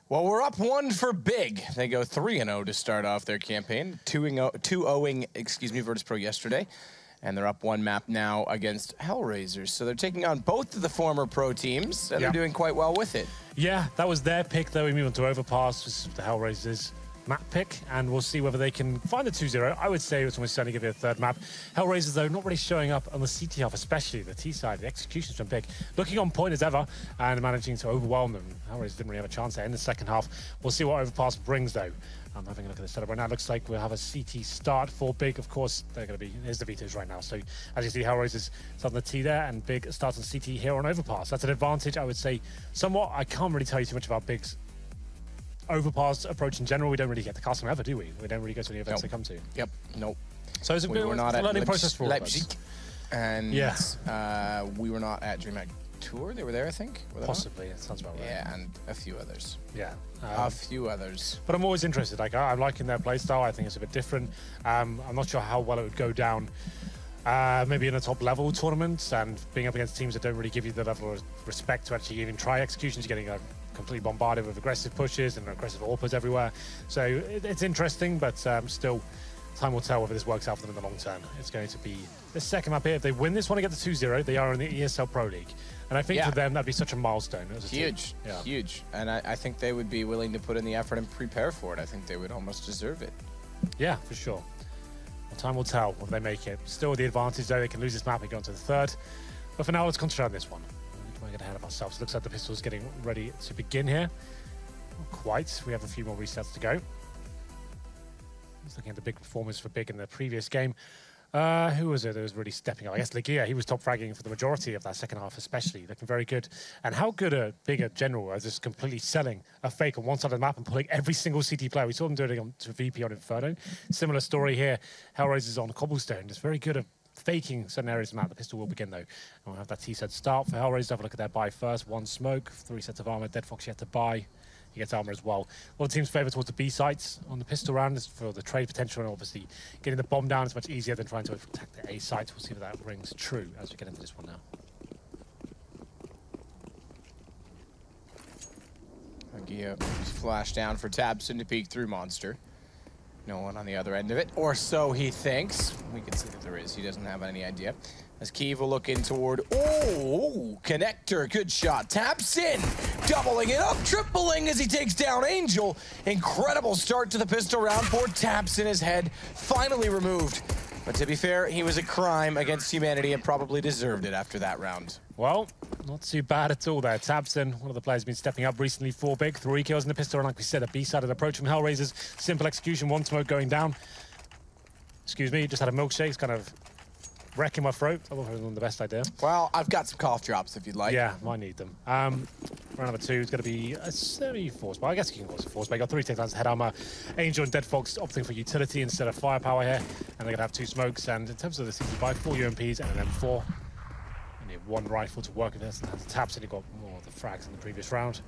Well, we're up 1 for Big. They go 3-0 to start off their campaign. 2-0, excuse me, Virtus Pro yesterday. And they're up 1 map now against HellRaisers. So they're taking on both of the former pro teams, and they're doing quite well with it. Yeah, that was their pick, though. We move on to Overpass, which is the HellRaisers map pick, and we'll see whether they can find the 2-0. I would say it's almost certainly give it a third map. HellRaisers, though, not really showing up on the CT half, especially the T side. The execution's been big. Looking on point as ever, and managing to overwhelm them. HellRaisers didn't really have a chance there in the second half. We'll see what Overpass brings, though. I'm having a look at the setup right now. It looks like we'll have a CT start for Big. Of course, they're going to be... Here's the Vetoes right now. So, as you see, HellRaisers starting the T there, and Big starts on CT here on Overpass. That's an advantage, I would say, somewhat. I can't really tell you too much about Big's Overpass approach in general. We don't really get to cast them ever, do we? We don't really go to any events they come to. Yep. Nope. So it's a bit of a learning process for Leipzig. us. And we were not at DreamHack Tour. They were there, I think. Possibly. That sounds about right. Yeah, and a few others. Yeah. A few others. But I'm always interested. Like, I'm liking their playstyle. I think it's a bit different. I'm not sure how well it would go down maybe in a top level tournament, and being up against teams that don't really give you the level of respect to actually even try executions. You're getting completely bombarded with aggressive pushes and aggressive AWPers everywhere. So it's interesting, but still, time will tell whether this works out for them in the long term. It's going to be the second map here. If they win this one and get the 2-0, they are in the ESL Pro League. And I think for them, that'd be such a milestone. Huge, huge. And I think they would be willing to put in the effort and prepare for it. I think they would almost deserve it. Yeah, for sure. Well, time will tell if they make it. Still with the advantage, though, they can lose this map and go on to the third. But for now, let's concentrate on this one. We can't get ahead of ourselves. Looks like the pistol's getting ready to begin here. Not quite. We have a few more resets to go. Just looking at the big performance for Big in the previous game. Who was it that was really stepping up? I guess Legia, he was top fragging for the majority of that second half, especially. Looking very good. And how good a Big general is just completely selling a fake on one side of the map and pulling every single CT player. We saw them doing it to VP on Inferno. Similar story here. HellRaisers on Cobblestone. Just very good at faking certain areas of the map. The pistol will begin, though. And we'll have that T-set start for HellRaisers. Have a look at their buy first. 1 smoke, 3 sets of armor. Dead Fox yet to buy. He gets armor as well. A lot of teams favour towards the B sites on the pistol round for the trade potential, and obviously getting the bomb down is much easier than trying to attack the A sites. We'll see if that rings true as we get into this one now. Agia flash down for Tabson to peek through Monster. No one on the other end of it, or so he thinks. We can see that there is. He doesn't have any idea. As Kiev will look in toward, connector, good shot. Taps in, doubling it up, tripling as he takes down Angel. Incredible start to the pistol round for Taps in his head, finally removed. But to be fair, he was a crime against humanity and probably deserved it after that round. Well, not too bad at all there. Tabson, one of the players, been stepping up recently for Big. 3 kills in the pistol, and like we said, a B-sided approach from HellRaisers. Simple execution, 1 smoke going down. Excuse me, just had a milkshake. It's kind of wrecking my throat. I don't know if it was the best idea. Well, I've got some cough drops if you'd like. Yeah, might need them. Round number 2 is going to be a semi-force, but I guess you can call it a force. But I got 3 takedowns, head armor. Angel and Dead Fox opting for utility instead of firepower here, and they're going to have 2 smokes. And in terms of the CT buy, 4 UMPs and an M4. Only have 1 rifle to work with this, and the Taps only got more of the frags in the previous round.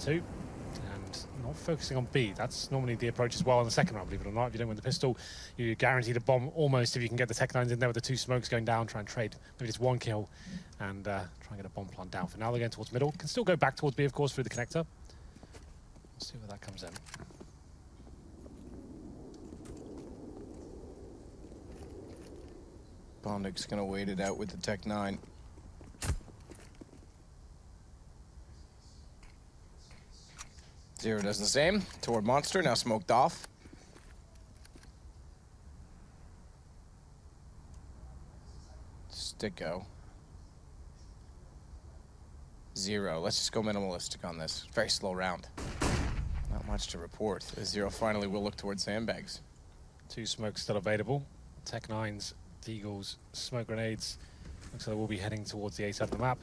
2. And not focusing on B. That's normally the approach as well in the second round, believe it or not. If you don't win the pistol, you're guaranteed a bomb almost if you can get the Tech 9s in there with the 2 smokes going down, try and trade maybe just 1 kill and try and get a bomb plant down. For now, they're going towards middle. Can still go back towards B, of course, through the connector. We'll see where that comes in. Bondik's going to wait it out with the Tech 9. Zero does the same toward Monster, now smoked off. Sticko. 0. Let's just go minimalistic on this. Very slow round. Not much to report. The 0 finally will look towards sandbags. 2 smokes still available. Tech 9s, Deagles, smoke grenades. Looks like we'll be heading towards the A side of the map.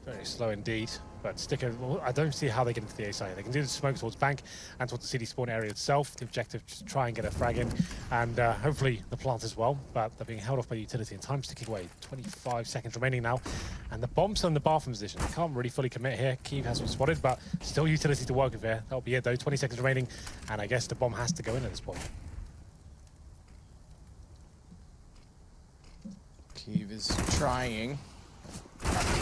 Very slow indeed, but Sticker, well, I don't see how they get into the A side. They can do the smoke towards bank and towards the city spawn area itself. The objective is to try and get a frag in, and hopefully the plant as well, but they're being held off by utility and time's ticking away. 25 seconds remaining now, and the bomb's on the bathroom position. They can't really fully commit here. Kiev has been spotted, but still utility to work with here. That'll be it though, 20 seconds remaining, and I guess the bomb has to go in at this point. Kiev is trying.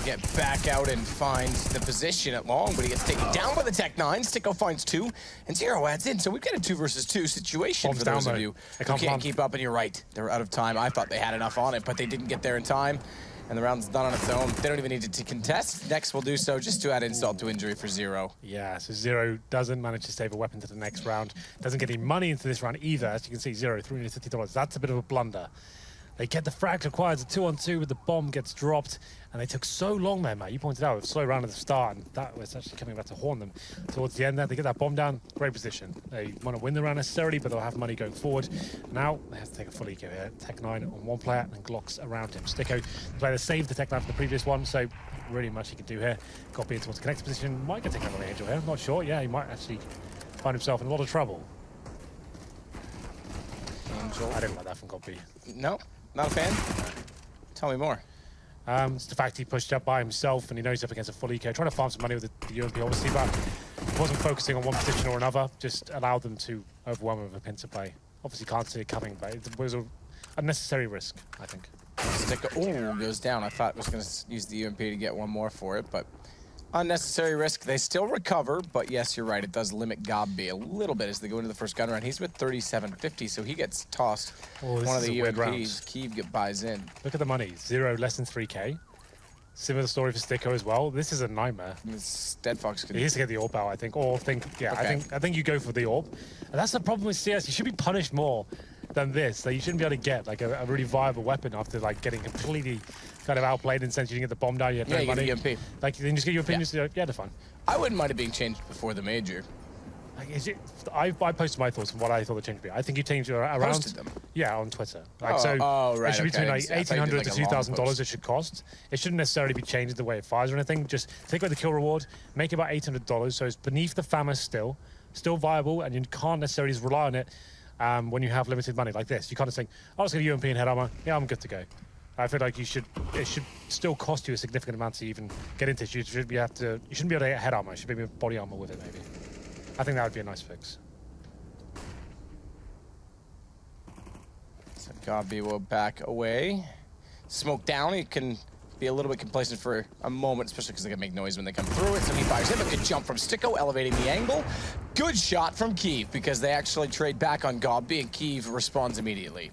get back out and find the position at long, but he gets taken down by the Tech 9. Sticko finds 2, and Zero adds in. So we've got a 2 versus 2 situation for those of you who can't keep up, and you're right. They're out of time. I thought they had enough on it, but they didn't get there in time, and the round's done on its own. They don't even need to contest. Next will do so just to add insult to injury for Zero. Yeah, so Zero doesn't manage to save a weapon to the next round. Doesn't get any money into this round either. As you can see, Zero, $350. That's a bit of a blunder. They get the frag required, a 2-on-2, but the bomb gets dropped. And they took so long there, Matt. You pointed out, a slow round at the start, and that was actually coming back to haunt them. Towards the end there, they get that bomb down, great position. They want to win the round necessarily, but they'll have money going forward. Now, they have to take a full eco here. Tech 9 on one player, and Glocks around him. Sticko, the player that saved the Tech 9 from the previous one, so really much he can do here. Copy into towards the connected position. Might get taken out by the Angel here, not sure. Yeah, he might actually find himself in a lot of trouble. Angel. I didn't like that from Copy. No, not a fan? Tell me more. It's the fact he pushed up by himself and he knows he's up against a full eco, trying to farm some money with the UMP obviously, but he wasn't focusing on one position or another, just allowed them to overwhelm him with a pincer play. Obviously can't see it coming, but it was a unnecessary risk, I think. Sticko, goes down. I thought it was going to use the UMP to get one more for it, but unnecessary risk. They still recover, but yes, you're right. It does limit Gobby a little bit as they go into the first gun round. He's with 3750, so he gets tossed. One of the UMPs. Kiev buys in. Look at the money. Zero, less than 3K. Similar story for Sticko as well. This is a nightmare. Dead Fox could... He needs to get the orb out, I think, or yeah, okay. I think you go for the orb. And that's the problem with CS. You should be punished more than this. Like, you shouldn't be able to get like a really viable weapon after like getting completely kind of outplayed in the sense you didn't get the bomb down, you had no money. You get UMP. Like, then just get your opinions. Yeah, they're fine. I wouldn't mind it being changed before the major. Like, I posted my thoughts on what I thought the change would be. I think you changed it around. Posted them? Yeah, on Twitter. Like, right, it should be between like $1,800 to $2,000 it it should cost. It shouldn't necessarily be changed the way it fires or anything. Just take away the kill reward, make it about $800, so it's beneath the FAMAS still viable, and you can't necessarily just rely on it when you have limited money like this. You can't just think, oh, let's get a UMP and head armor. Yeah, I'm good to go. I feel like it should still cost you a significant amount to even get into it. You shouldn't be able to get head armor. You should be able to body armor with it, maybe. I think that would be a nice fix. So Gobby will back away. Smoke down. He can be a little bit complacent for a moment, especially because they can make noise when they come through it. So he fires in, but good jump from Sticko, elevating the angle. Good shot from Kiev, because they actually trade back on Gobby, and Kiev responds immediately.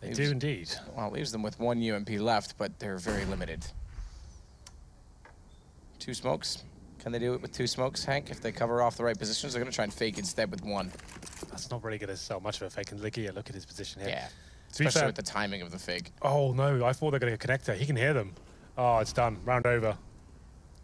They do indeed. Well, it leaves them with one UMP left, but they're very limited. 2 smokes. Can they do it with 2 smokes, Hank? If they cover off the right positions, they're going to try and fake instead with 1. That's not really going to sell much of a fake. And look at his position here. Yeah, especially with the timing of the fake. Oh, no, I thought they were going to get connector. He can hear them. Oh, it's done. Round over.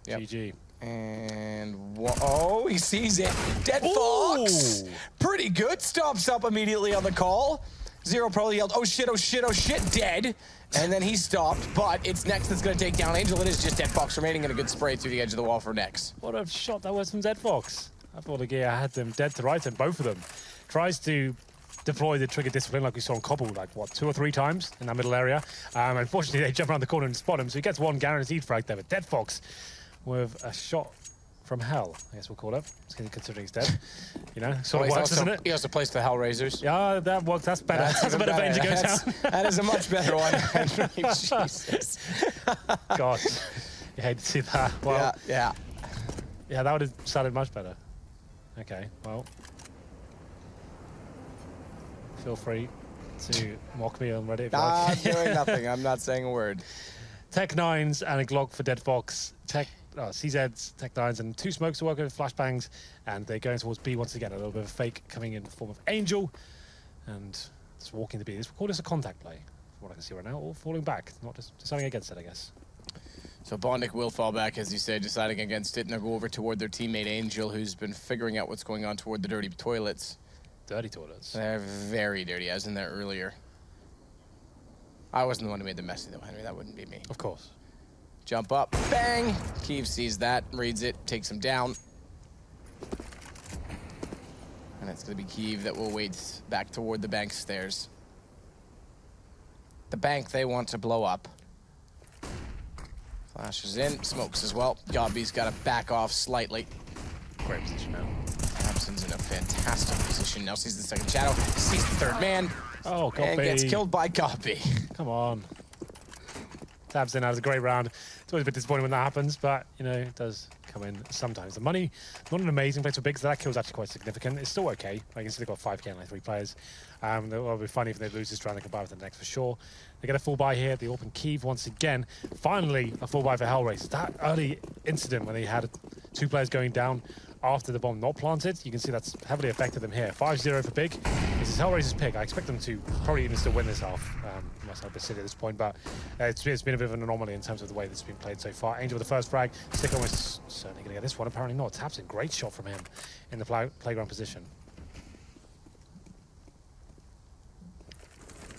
Yep. GG. And, oh, he sees it. Dead Fox! Pretty good. Stops up immediately on the call. Zero probably yelled, oh shit, oh shit, oh shit, dead. And then he stopped, but it's Nex that's going to take down Angel. It is just Dead Fox remaining in a good spray through the edge of the wall for Nex. What a shot that was from Dead Fox. I thought again I had them dead to right, and both of them. Tries to deploy the trigger discipline like we saw on Cobble, like what, 2 or 3 times in that middle area. Unfortunately, they jump around the corner and spot him, so he gets 1 guaranteed frag there. But Dead Fox with a shot from hell, I guess we'll call it, considering he's dead. You know, sort of works, doesn't it? He also plays for HellRaisers. Yeah, that works. That's better. That's a better vein to go down. That is a much better one. Jesus. God, you hate to see that. Well, yeah, that would have sounded much better. Okay, well, feel free to mock me on Reddit. I'm doing nothing. I'm not saying a word. Tech 9s and a Glock for Dead Fox. CZs, Tech 9s, and 2 smokes to work with flashbangs, and they're going towards B once again. A little bit of a fake coming in the form of Angel, and it's walking to B. We'll call this a contact play, from what I can see right now, or falling back, not just deciding against it, I guess. So Bondic will fall back, as you say, deciding against it, and they'll go over toward their teammate Angel, who's been figuring out what's going on toward the dirty toilets. Dirty toilets? They're very dirty. I was in there earlier. I wasn't the one who made the messy, though, Henry. That wouldn't be me. Of course. Jump up, bang! Kiev sees that, reads it, takes him down. And it's going to be Kiev that will wait back toward the bank stairs. The bank they want to blow up. Flashes in, smokes as well. Gobby's got to back off slightly. Great position now. Abson's in a fantastic position. Now sees the second shadow, sees the third man. Oh, Gobby. And gets killed by Gobby. Come on. Tabs in has a great round. It's always a bit disappointing when that happens, but, you know, it does come in sometimes. The money, not an amazing place for big, so that kill is actually quite significant. It's still okay. I can see they've got 5k and like 3 players. It'll be funny if they lose this round, they can buy with the next for sure. They get a full buy here. The open Kiev once again. Finally, a full buy for HellRaisers. That early incident when they had 2 players going down after the bomb not planted, you can see that's heavily affected them here. 5-0 for big. This is HellRaisers' pick. I expect them to probably even still win this half. Must have the city at this point, but it's been a bit of an anomaly in terms of the way this has been played so far. Angel with the first frag. Stick almost certainly going to get this one. Apparently not. Taps a great shot from him in the playground position.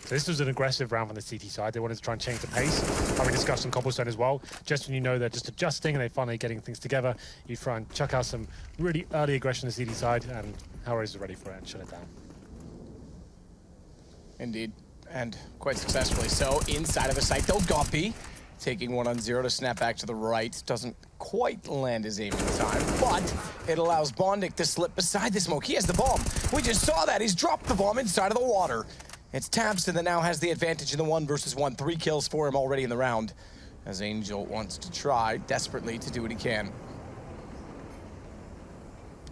So this was an aggressive round from the CT side. They wanted to try and change the pace. Having discussed on Cobblestone as well. Just when you know they're just adjusting and they're finally getting things together, you try and chuck out some really early aggression on the CT side, and HellRaisers are ready for it and shut it down. Indeed, and quite successfully so. Inside of the site, though, Goppy taking 1-on-0 to snap back to the right. Doesn't quite land his aim in time, but it allows Bondic to slip beside the smoke. He has the bomb. We just saw that. He's dropped the bomb inside of the water. It's Tabson that now has the advantage in the 1 versus 1. 3 kills for him already in the round, as Angel wants to try desperately to do what he can.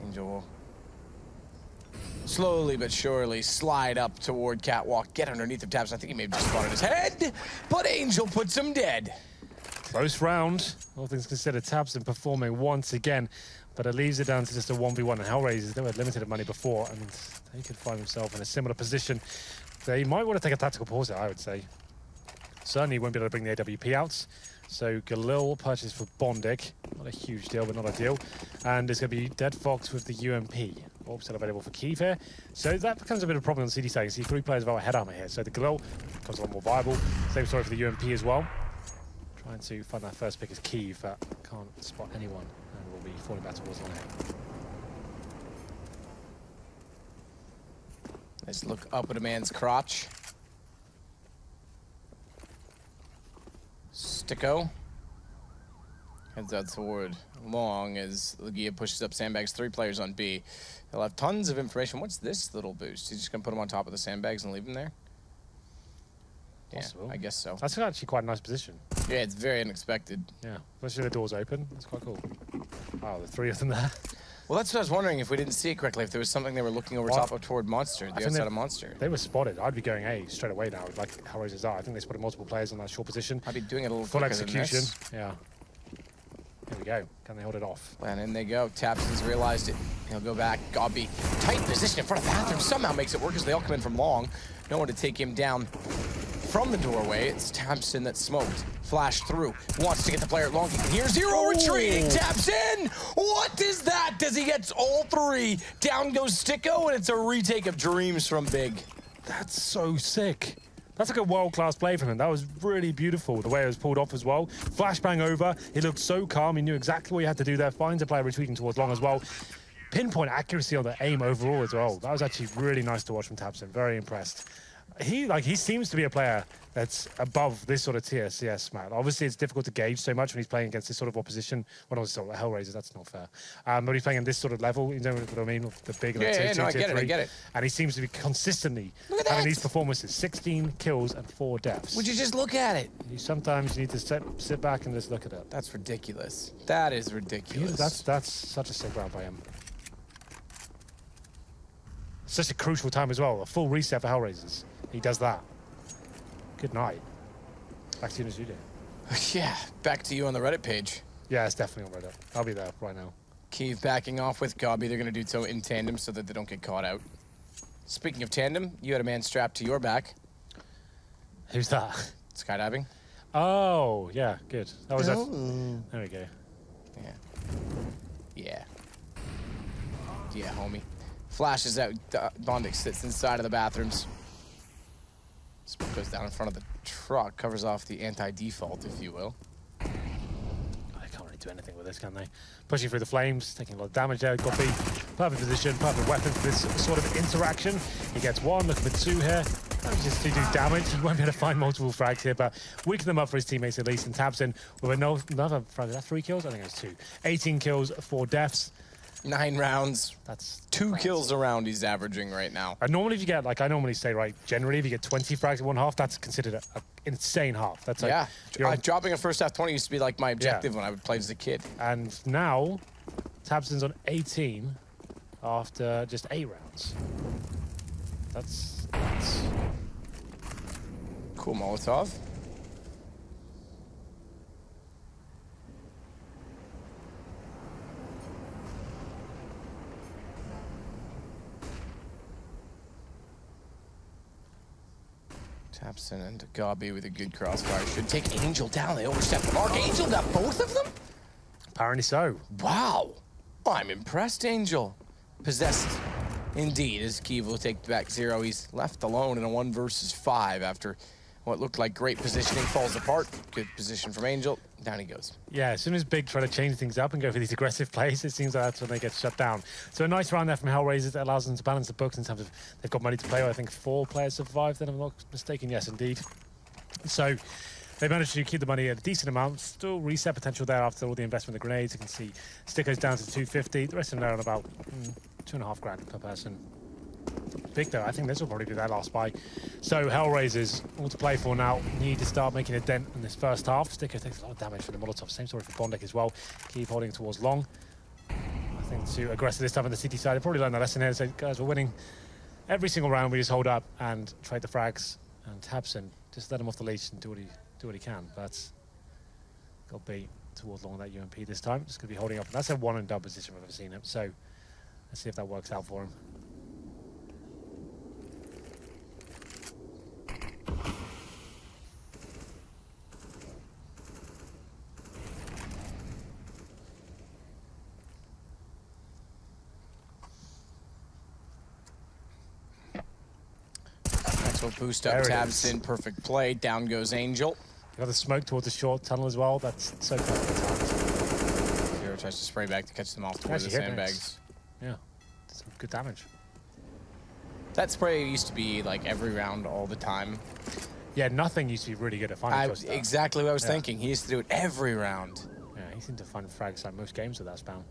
Angel will slowly but surely slide up toward Catwalk, get underneath of Tabson. I think he may have just spotted his head, but Angel puts him dead. Close round, all things considered. Tabson performing once again, but it leaves it down to just a 1v1. And HellRaisers, they were limited money before, and they could find themselves in a similar position. They might want to take a tactical pause there, I would say. Certainly won't be able to bring the AWP out. So Galil purchased for Bondic. Not a huge deal, but not a deal. And there's going to be Dead Fox with the UMP. All still available for Kiev here. So that becomes a bit of a problem on CD side. You see 3 players without head armor here. So the Galil becomes a lot more viable. Same story for the UMP as well. Trying to find that first pick is Kiev, but can't spot anyone. And will be falling back towards line. Let's look up at a man's crotch. Sticko heads out toward long as Legia pushes up sandbags. 3 players on B. They'll have tons of information. What's this little boost? He's just gonna put him on top of the sandbags and leave him there? Possible. Yeah, I guess so. That's actually quite a nice position. Yeah, it's very unexpected. Yeah, especially the door's open. That's quite cool. Wow, the 3 of them there. Well, that's what I was wondering, if we didn't see it correctly, if there was something they were looking over top of toward Monster, the outside of Monster. They were spotted. I'd be going A straight away now, like HellRaisers are. I think they spotted multiple players on that short position. I'd be doing it a little full quicker execution. Than this. Yeah. Here we go. Can they hold it off? And in they go. Tabson's realized it. He'll go back. Gobby, tight position in front of the bathroom. Somehow makes it work as they all come in from long. No one to take him down from the doorway. It's Tabson that smoked. Flash through. Wants to get the player at long. He can hear Zero retreating. Tabson! What is that? Does he get all 3? Down goes Sticko, and it's a retake of Dreams from Big. That's so sick. That's like a world-class play from him. That was really beautiful, the way it was pulled off as well. Flashbang over. He looked so calm. He knew exactly what he had to do there. Finds a player retreating towards long as well. Pinpoint accuracy on the aim overall as well. That was actually really nice to watch from Tabson. Very impressed. He seems to be a player that's above this sort of tier CS, Matt. Obviously, it's difficult to gauge so much when he's playing against this sort of opposition. Well, not sort of HellRaisers, that's not fair. But he's playing in this sort of level, you know what I mean? With the big, like, no, I get it. And he seems to be consistently having these performances. 16 kills and 4 deaths. Would you just look at it? Sometimes you need to sit back and just look at it. That's ridiculous. That is ridiculous. That's such a sick round by him. Such a crucial time as well. A full reset for HellRaisers. He does that. Good night. Back to you in the studio. Yeah, back to you on the Reddit page. Yeah, it's definitely on Reddit. I'll be there right now. Kiev backing off with Gobby. They're going to do so in tandem so that they don't get caught out. Speaking of tandem, you had a man strapped to your back. Who's that? Skydiving. Oh, yeah, good. That was Oh. There we go. Yeah. Yeah, homie. Flashes out. Bondic sits inside of the bathrooms. Smoke goes down in front of the truck, covers off the anti-default, if you will. I can't really do anything with this, can they? Pushing through the flames, taking a lot of damage there. Got the perfect position, perfect weapon for this sort of interaction. He gets 1, looking for 2 here. Just to do damage. He won't be able to find multiple frags here, but weaken them up for his teammates at least. And Tabson with another frag. Is that 3 kills? I think it's 2. 18 kills, 4 deaths. 9 rounds. That's 2 kills a round he's averaging right now. And normally if you get, like I normally say, right, generally if you get 20 frags in one half, that's considered an insane half. That's like, yeah. Dropping a first half 20 used to be like my objective when I would play as a kid. And now, tabseN's on 18 after just 8 rounds. That's cool Molotov. tabseN and Gabi with a good crossfire should take Angel down. They overstep the mark. Angel got both of them? Apparently so. Wow. I'm impressed, Angel. Possessed indeed, as Kiev will take back 0. He's left alone in a 1 versus 5 after what looked like great positioning falls apart. Good position from Angel. Down he goes. Yeah, as soon as Big try to change things up and go for these aggressive plays, it seems like that's when they get shut down. So a nice round there from HellRaisers that allows them to balance the books in terms of they've got money to play with. I think 4 players survived, then I'm not mistaken. Yes, indeed. So they managed to keep the money at a decent amount. Still reset potential there after all the investment in the grenades. You can see Sticker's down to 250. The rest of them are on about 2.5 grand per person. Big though, I think this will probably be their last buy. So HellRaisers, all to play for now, need to start making a dent in this first half. Sticker takes a lot of damage from the Molotov. Same story for Bondek as well. Keep holding towards long. I think too aggressive this time on the city side. They probably learned the lesson here. So guys, we're winning every single round. We just hold up and trade the frags. And tabseN, just let him off the leash and do what he can. But got beat towards long that UMP this time. Just gonna be holding up. And that's a 1 and dub position I've ever seen him. So let's see if that works out for him. Will boost up tabseN, perfect play. Down goes Angel. Got the smoke towards the short tunnel as well. That's so perfect. Zero tries to spray back to catch them off towards the sandbags. Yeah, some good damage. That spray used to be like every round all the time. Yeah, nothing used to be really good at finding that. Exactly what I was thinking. He used to do it every round. Yeah, he seemed to find frags like most games with that spam.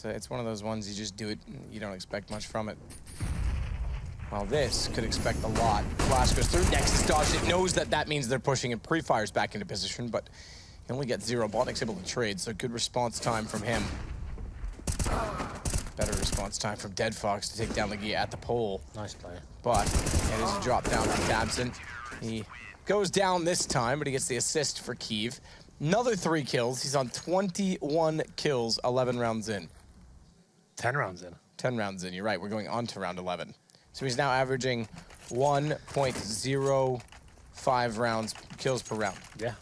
It's one of those ones you just do it, you don't expect much from it. While this could expect a lot. Flash goes through, Nexus dodged it, knows that means they're pushing and pre-fires back into position, but he only gets 0. Botnik's able to trade, so good response time from him. Better response time from deadFox to take down Legia at the pole. Nice play. But it is a drop down from tabseN. He goes down this time, but he gets the assist for Kiev. Another 3 kills. He's on 21 kills, 11 rounds in. 10 rounds in. 10 rounds in, you're right. We're going on to round 11. So he's now averaging 1.05 kills per round. Yeah.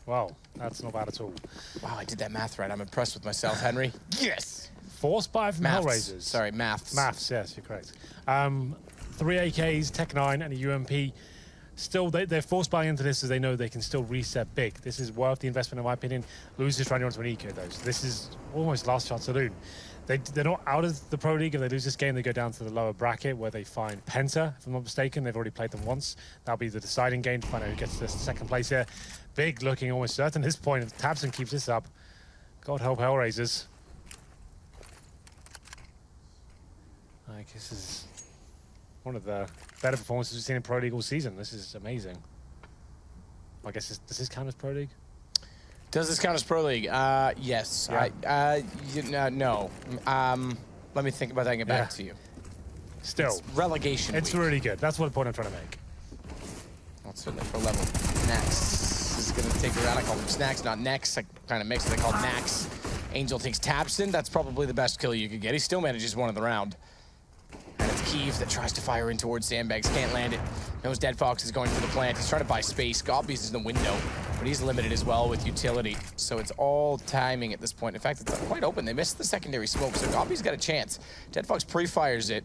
Wow, that's not bad at all. Wow, I did that math right. I'm impressed with myself, Henry. Yes! Force buy from HellRaisers. Sorry, maths. Maths, yes, you're correct. 3 AKs, Tech 9, and a UMP. Still, they're force buying into this as they know they can still reset big. This is worth the investment, in my opinion. Losers trying to run to an eco, though. So this is almost last chance saloon. They're not out of the Pro League. If they lose this game, they go down to the lower bracket where they find Penta, if I'm not mistaken. They've already played them once. That'll be the deciding game to find out who gets the second place here. Big looking almost certain at this point. If tabseN keeps this up, God help HellRaisers. Like, this is one of the better performances we've seen in Pro League all season. This is amazing. I guess does this count as Pro League? Does this count as Pro League? Yes. Yeah. No. Let me think about that and get back to you. Still. It's relegation It's week. really good. That's what point I'm trying to make. Well, certainly for level. Nax is going to take around. I call them Snacks, not Nex. I kind of mix it. I call Nax. Angel takes tabseN. That's probably the best kill you could get. He still manages 1 in the round. And it's Kiev that tries to fire in towards sandbags. Can't land it. Knows deadFox is going for the plant. He's trying to buy space. Gabi's in the window, but he's limited as well with utility. So it's all timing at this point. In fact, it's quite open. They missed the secondary smoke, so Gabi's got a chance. deadFox pre-fires it,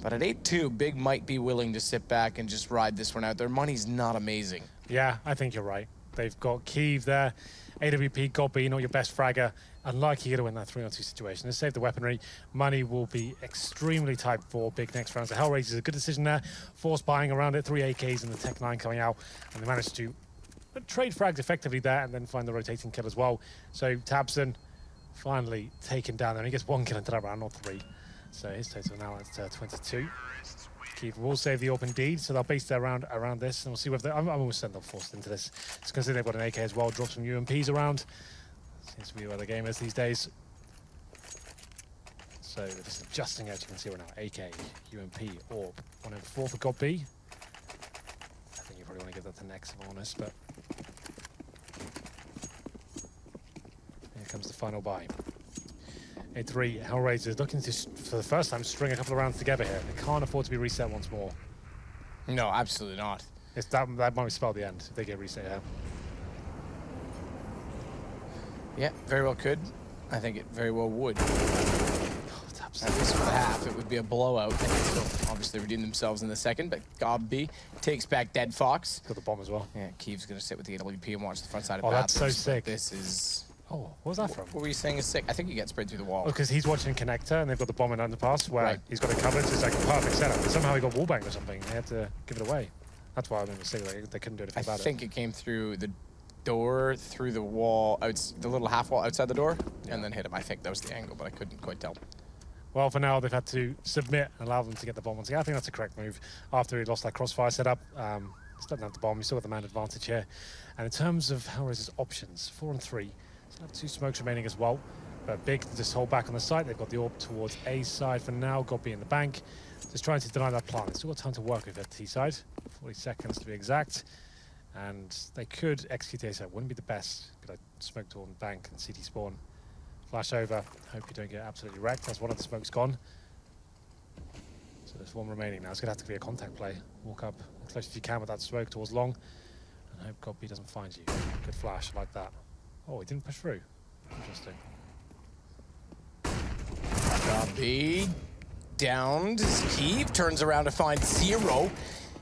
but at 8-2, Big might be willing to sit back and just ride this one out. Their money's not amazing. Yeah, I think you're right. They've got Kiev there. AWP, Gabi, not your best fragger. Unlikely to win that 3-on-2 situation. Let's save the weaponry. Money will be extremely tight for Big next round. So HellRaisers is a good decision there. Force buying around it. 3 AKs and the Tech 9 coming out. And they managed to trade frags effectively there and then find the rotating kill as well. So tabseN finally taken down there. And he gets 1 kill into that round, not 3. So his total now is 22. Keith will save the AWP indeed, so they'll base their round around this, and we'll see whether I'm almost certain they'll force into this. It's because they've got an AK as well, drop some UMPs around. Seems to be where the game is these days. So they're just adjusting, as you can see right now. AK, UMP, AWP, 1 and 4 for God B. I think you probably want to give that to Nex, if I'm honest, but here comes the final buy. A3 HellRaisers looking to, for the first time, string a couple of rounds together here. They can't afford to be reset once more. No, absolutely not. That might spell the end if they get reset here. Yeah, very well could. I think it very well would. At least for the half, it would be a blowout. They could still obviously redeem themselves in the second, but Gobby takes back Dead Fox. Got the bomb as well. Yeah, Keeve's going to sit with the AWP and watch the front side of Oh, Bathurst. that's so sick. This is... Oh, what was that from? What were you saying is sick? I think he gets sprayed through the wall. Because he's watching Connector and they've got the bomb in underpass where he's got it covered. So it's like a perfect setup. But somehow he got wallbanged or something. They had to give it away. That's why I remember saying they couldn't do anything about it. I think it came through the door, through the wall, the little half wall outside the door, and then hit him. I think that was the angle, but I couldn't quite tell. Well, for now, they've had to submit and allow them to get the bomb once again. I think that's a correct move after he lost that crossfire setup. Still doesn't have the bomb. He's still got the man advantage here. And in terms of HellRaisers' options, 4 and 3. Still have 2 smokes remaining as well. But big to just hold back on the site. They've got the AWP towards A side for now. Got B in the bank. Just trying to deny that plant. They've still got time to work with at T side. 40 seconds to be exact. And they could execute A side. Wouldn't be the best. Could I smoke to on bank and CT spawn. Flash over. Hope you don't get absolutely wrecked. That's one of the smokes gone. So there's 1 remaining now. It's going to have to be a contact play. Walk up as close as you can with that smoke towards long. And hope God B doesn't find you. Good flash like that. Oh, he didn't push through. Interesting. Gobby downed. Keeve turns around to find 0.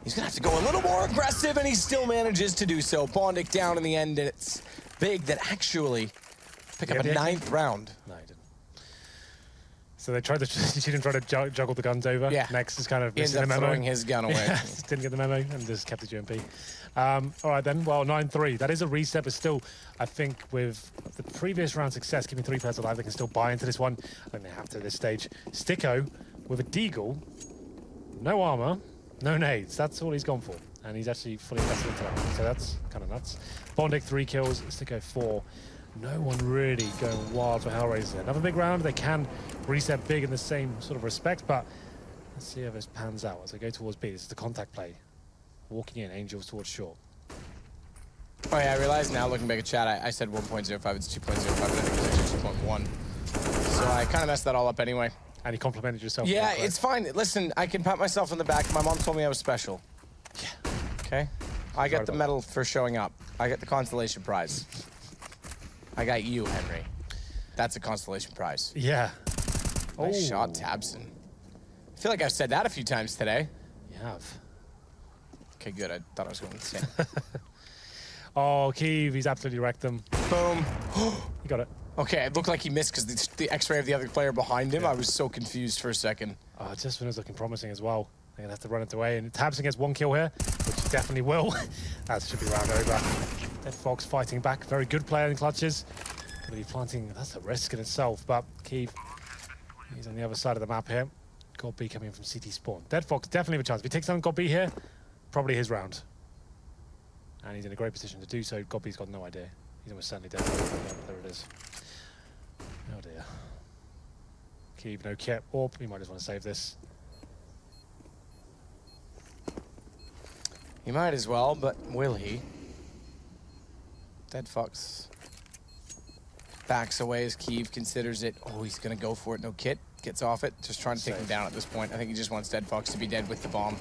He's going to have to go a little more aggressive, and he still manages to do so. Bondic down in the end, and it's big that actually pick up a 9th round. No, he didn't. So they tried to, she didn't try to juggle the guns over. Yeah. Next is kind of He ends missing up the memo. throwing his gun away. Yeah, didn't get the memo and just kept his UMP. All right then, well, 9-3. That is a reset, but still, I think with the previous round success, keeping 3 players alive, they can still buy into this one. I think they have to at this stage. Sticko with a deagle, no armor, no nades. That's all he's gone for. And he's actually fully invested into that one. So that's kind of nuts. Bondic 3 kills, Sticko 4. No one really going wild for HellRaisers. Another big round. They can reset big in the same sort of respect, but let's see how this pans out as they go towards B. This is the contact play. Walking in, Angels towards short. Oh yeah, I realize now, looking back at chat, I said 1.05, it's 2.05, but I think it's actually 2.1. So I kind of messed that all up anyway. And you complimented yourself. Yeah, it's fine. Listen, I can pat myself on the back. My mom told me I was special. Yeah. Okay? I get the medal for showing up. I get the consolation prize. I got you, Henry. That's a consolation prize. Yeah. Nice shot, Tabson. I feel like I've said that a few times today. You have. Okay, good. I thought I was going insane. Oh, Keeve, he's absolutely wrecked them. Boom. He got it. Okay, it looked like he missed because the X-ray of the other player behind him. I was so confused for a second. Oh, just when it was looking promising as well. They're going to have to run it away. And Tabson gets 1 kill here, which he definitely will. That should be round over. Dead Fox fighting back. Very good player in clutches. Going to be planting. That's a risk in itself. But Keeve, he's on the other side of the map here. God B coming in from CT spawn. Dead Fox definitely have a chance. If he takes down God B here, probably his round. And he's in a great position to do so. God B's got no idea. He's almost certainly dead. There it is. Oh dear. Keeve, no kit. Orp, he might just want to save this. He might as well, but will he? Dead Fox backs away as Keeve considers it. Oh, he's going to go for it. No kit. Gets off it. Just trying to take him down at this point. I think he just wants Dead Fox to be dead with the bomb.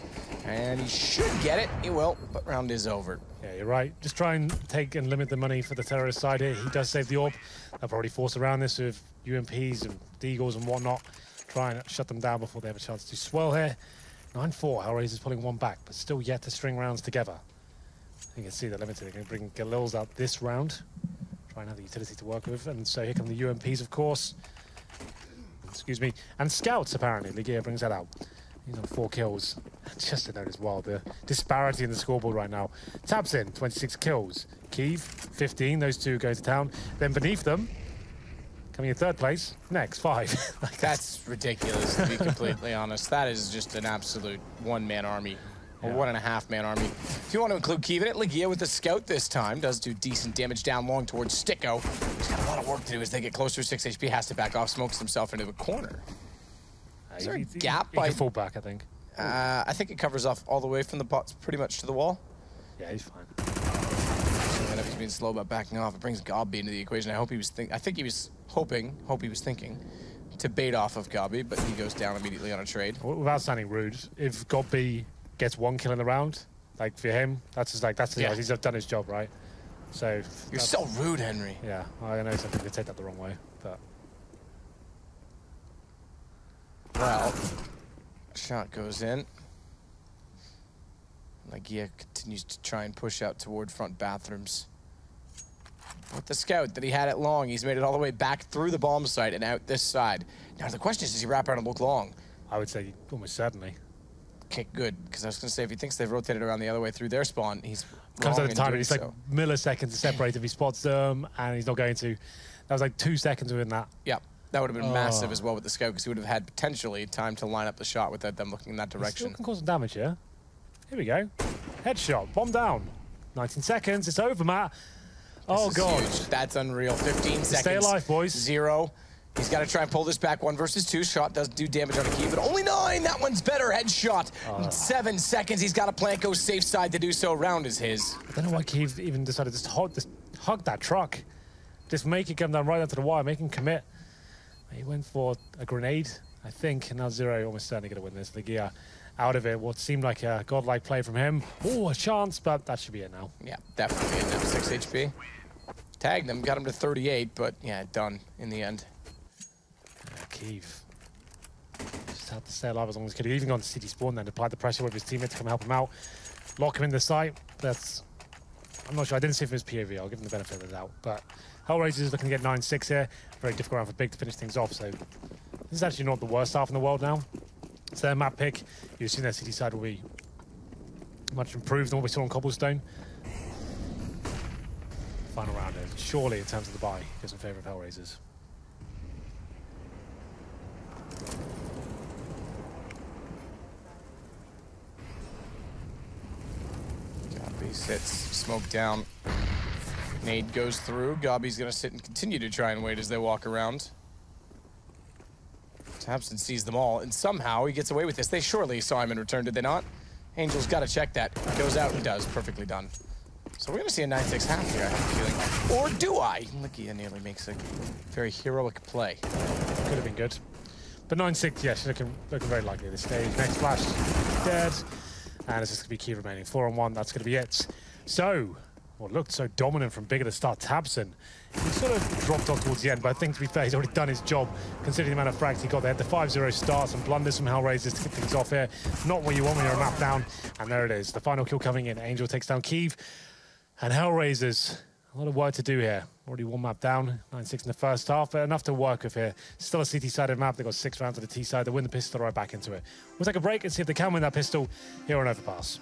And he should get it. He will, but round is over. Yeah, you're right. Just try and take and limit the money for the terrorist side here. He does save the AWP. They'll probably force around this with UMPs and Deagles and whatnot. Try and shut them down before they have a chance to swirl here. 9-4. HellRaisers pulling 1 back, but still yet to string rounds together. You can see they're limited. They're going to bring Galils out this round. Try and have the utility to work with. And so here come the UMPs, of course. Excuse me. And Scouts, apparently. Ligia brings that out. He's on 4 kills. Just to note as well, the disparity in the scoreboard right now. Tabson, 26 kills. Keeve, 15. Those two go to town. Then beneath them coming in third place. Next, 5. That's ridiculous, to be completely honest. That is just an absolute one-man army. Or 1.5-man army. If you want to include Kiev in it, Legia with the scout this time does do decent damage down long towards Sticko. He's got a lot of work to do as they get closer. 6 HP has to back off, smokes himself into a corner. Is there a gap by... He can fall back, I think. I think it covers off all the way from the bots pretty much to the wall. Yeah, he's fine. And if he's being slow about backing off, it brings Gobby into the equation. I think he was thinking to bait off of Gobby, but he goes down immediately on a trade. Without sounding rude, if Gobby gets 1 kill in the round, like for him, that's just like he's done his job, right? So you're so rude, Henry. Yeah, I know some people take that the wrong way, but well, shot goes in. Legia continues to try and push out toward front bathrooms. With the scout that he had it long, he's made it all the way back through the bomb site and out this side. Now the question is, does he wrap around and look long? I would say almost certainly. Okay, good, because I was going to say, if he thinks they've rotated around the other way through their spawn, he's comes wrong at a time, in it's doing like so. milliseconds to separate if he spots them, and he's not going to. That was like 2 seconds within that. Yeah, that would have been massive as well with the scout, because he would have had potentially time to line up the shot without them looking in that direction. Still can cause some damage here. Here we go. Headshot, bomb down. 19 seconds, it's over, Matt. Oh, God. Huge. That's unreal. 15 seconds. Stay alive, boys. 0. He's got to try and pull this back. 1 versus 2. Shot does do damage on a key, but only 9. That one's better. Headshot. 7 seconds. He's got a plant go safe side to do so. Round is his. I don't know why Kiev even decided to just hug that truck. Just make it come down right onto the wire. Make him commit. He went for a grenade, I think, and now 0 almost certainly going to win this. Legia out of it. What seemed like a godlike play from him. Oh, a chance, but that should be it now. Yeah, definitely it now. 6 HP. Tagged him, got him to 38, but yeah, done in the end. Kiev just had to stay alive as long as he could. He even gone to city spawn then, applied the pressure with his teammate to come help him out, lock him in the site. That's, I'm not sure. I didn't see if it was POV. I'll give him the benefit of the doubt. But HellRaisers is looking to get 9-6 here. Very difficult round for Big to finish things off. So this is actually not the worst half in the world now. It's their map pick. You assume their city side will be much improved than what we saw on Cobblestone. Final round is surely in terms of the bye goes in favour of HellRaisers. Gobby sits, smoke down. Nade goes through. Gobby's going to sit and continue to try and wait as they walk around. Tabson sees them all, and somehow he gets away with this. They surely saw him in return, did they not? Angel's got to check that. Goes out and does. Perfectly done. So we're going to see a 9-6 half here, I have a feeling. Or do I? Legia nearly makes a very heroic play. Could have been good. But 9-6, yeah, she's looking very likely at this stage. Next flash, dead. And it's just going to be Key remaining. 4-on-1, that's going to be it. So, what looked so dominant from Big at the start, Tabson. He sort of dropped off towards the end, but I think, to be fair, he's already done his job, considering the amount of frags he got there. The 5-0 start, some blunders from HellRaisers to kick things off here. Not what you want when you're a map down. And there it is. The final kill coming in. Angel takes down Kiev. And HellRaisers, a lot of work to do here. Already 1 map down, 9-6 in the first half, but enough to work with here. Still a CT-sided map. They've got 6 rounds of the T-side. They win the pistol right back into it. We'll take a break and see if they can win that pistol here on Overpass.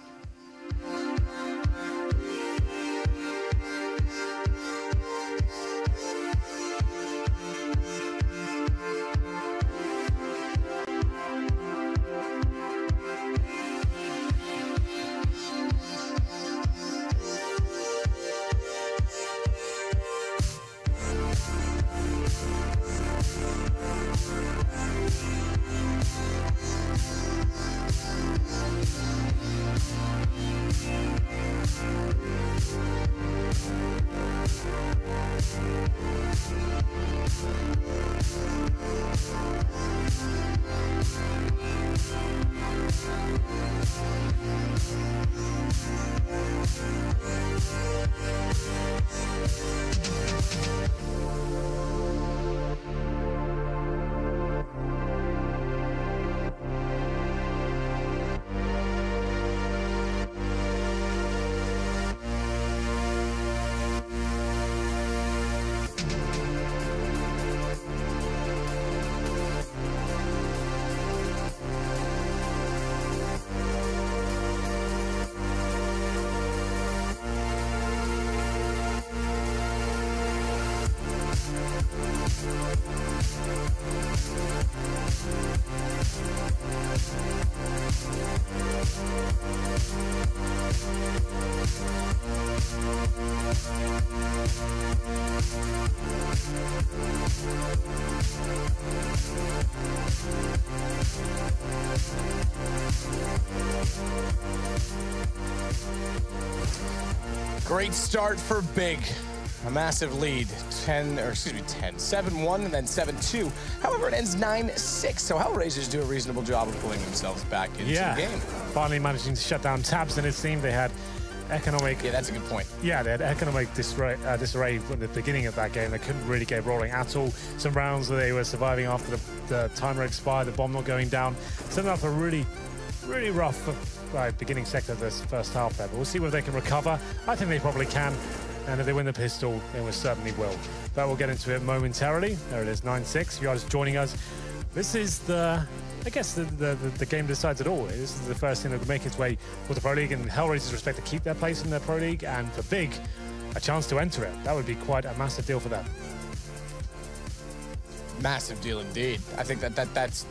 Great start for Big. A massive lead, 7-1 and then 7-2. However, it ends 9-6, so HellRaisers do a reasonable job of pulling themselves back into the game. Finally managing to shut down Tabs and his team. They had economic... Yeah, that's a good point. Yeah, they had economic disarray from the beginning of that game. They couldn't really get rolling at all. Some rounds where they were surviving after the timer expired, the bomb not going down. Setting up a really rough beginning sector of this first half there. But we'll see whether they can recover. I think they probably can. And if they win the pistol, they will certainly will. But we'll get into it momentarily. There it is, 9-6. If you are just joining us, this is the game decides it all. This is the first thing that will make its way for the Pro League, and HellRaisers expect to keep their place in the Pro League, and for Big, a chance to enter it. That would be quite a massive deal for them. Massive deal indeed. I think that's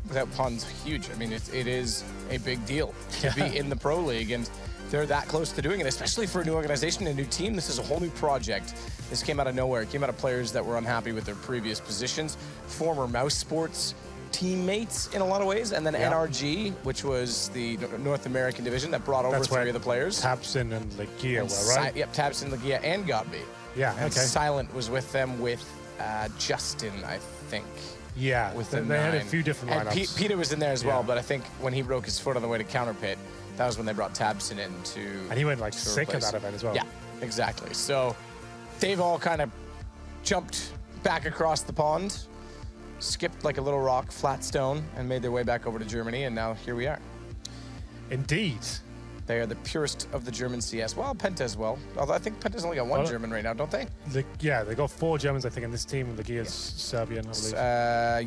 without puns, huge. I mean, it is a big deal to be in the Pro League, and they're that close to doing it, especially for a new organization, a new team. This is a whole new project. This came out of nowhere. It came out of players that were unhappy with their previous positions, former Mouse Sports teammates in a lot of ways, and then NRG, which was the North American division that brought over 3 of the players. Tabson and Legia were, right? Yep, Tabson, Legia, and Godby. Yeah, and Silent was with them with Justin, I think. Yeah, they had a few different lineups. And Peter was in there as well, but I think when he broke his foot on the way to Counter Pit, that was when they brought Tabson in to... And he went like sick at that event as well. Yeah, exactly. So they've all kind of jumped back across the pond, skipped like a little rock, flat stone, and made their way back over to Germany, and now here we are. Indeed. They are the purest of the German CS. Well, Penta as well. Although I think Penta's only got one German right now, don't they? Yeah, they got 4 Germans, I think, in this team. Legia's Serbian, I believe.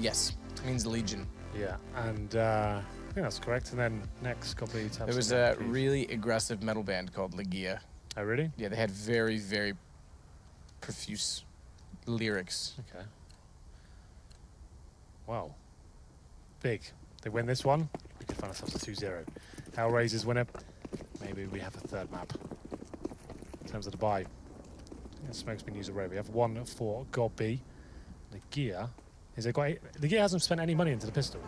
Yes, it means Legion. Yeah, and I think that's correct. And then next couple of there was a really aggressive metal band called Legia. Oh, really? Yeah, they had very, very profuse lyrics. Okay. Wow. Big. They win this one, we could find ourselves a 2-0. HellRaisers win it. Maybe we have a third map. In terms of the buy. Smoke's been used already. We have 1 for God B. Legia. Legia hasn't spent any money into the pistol.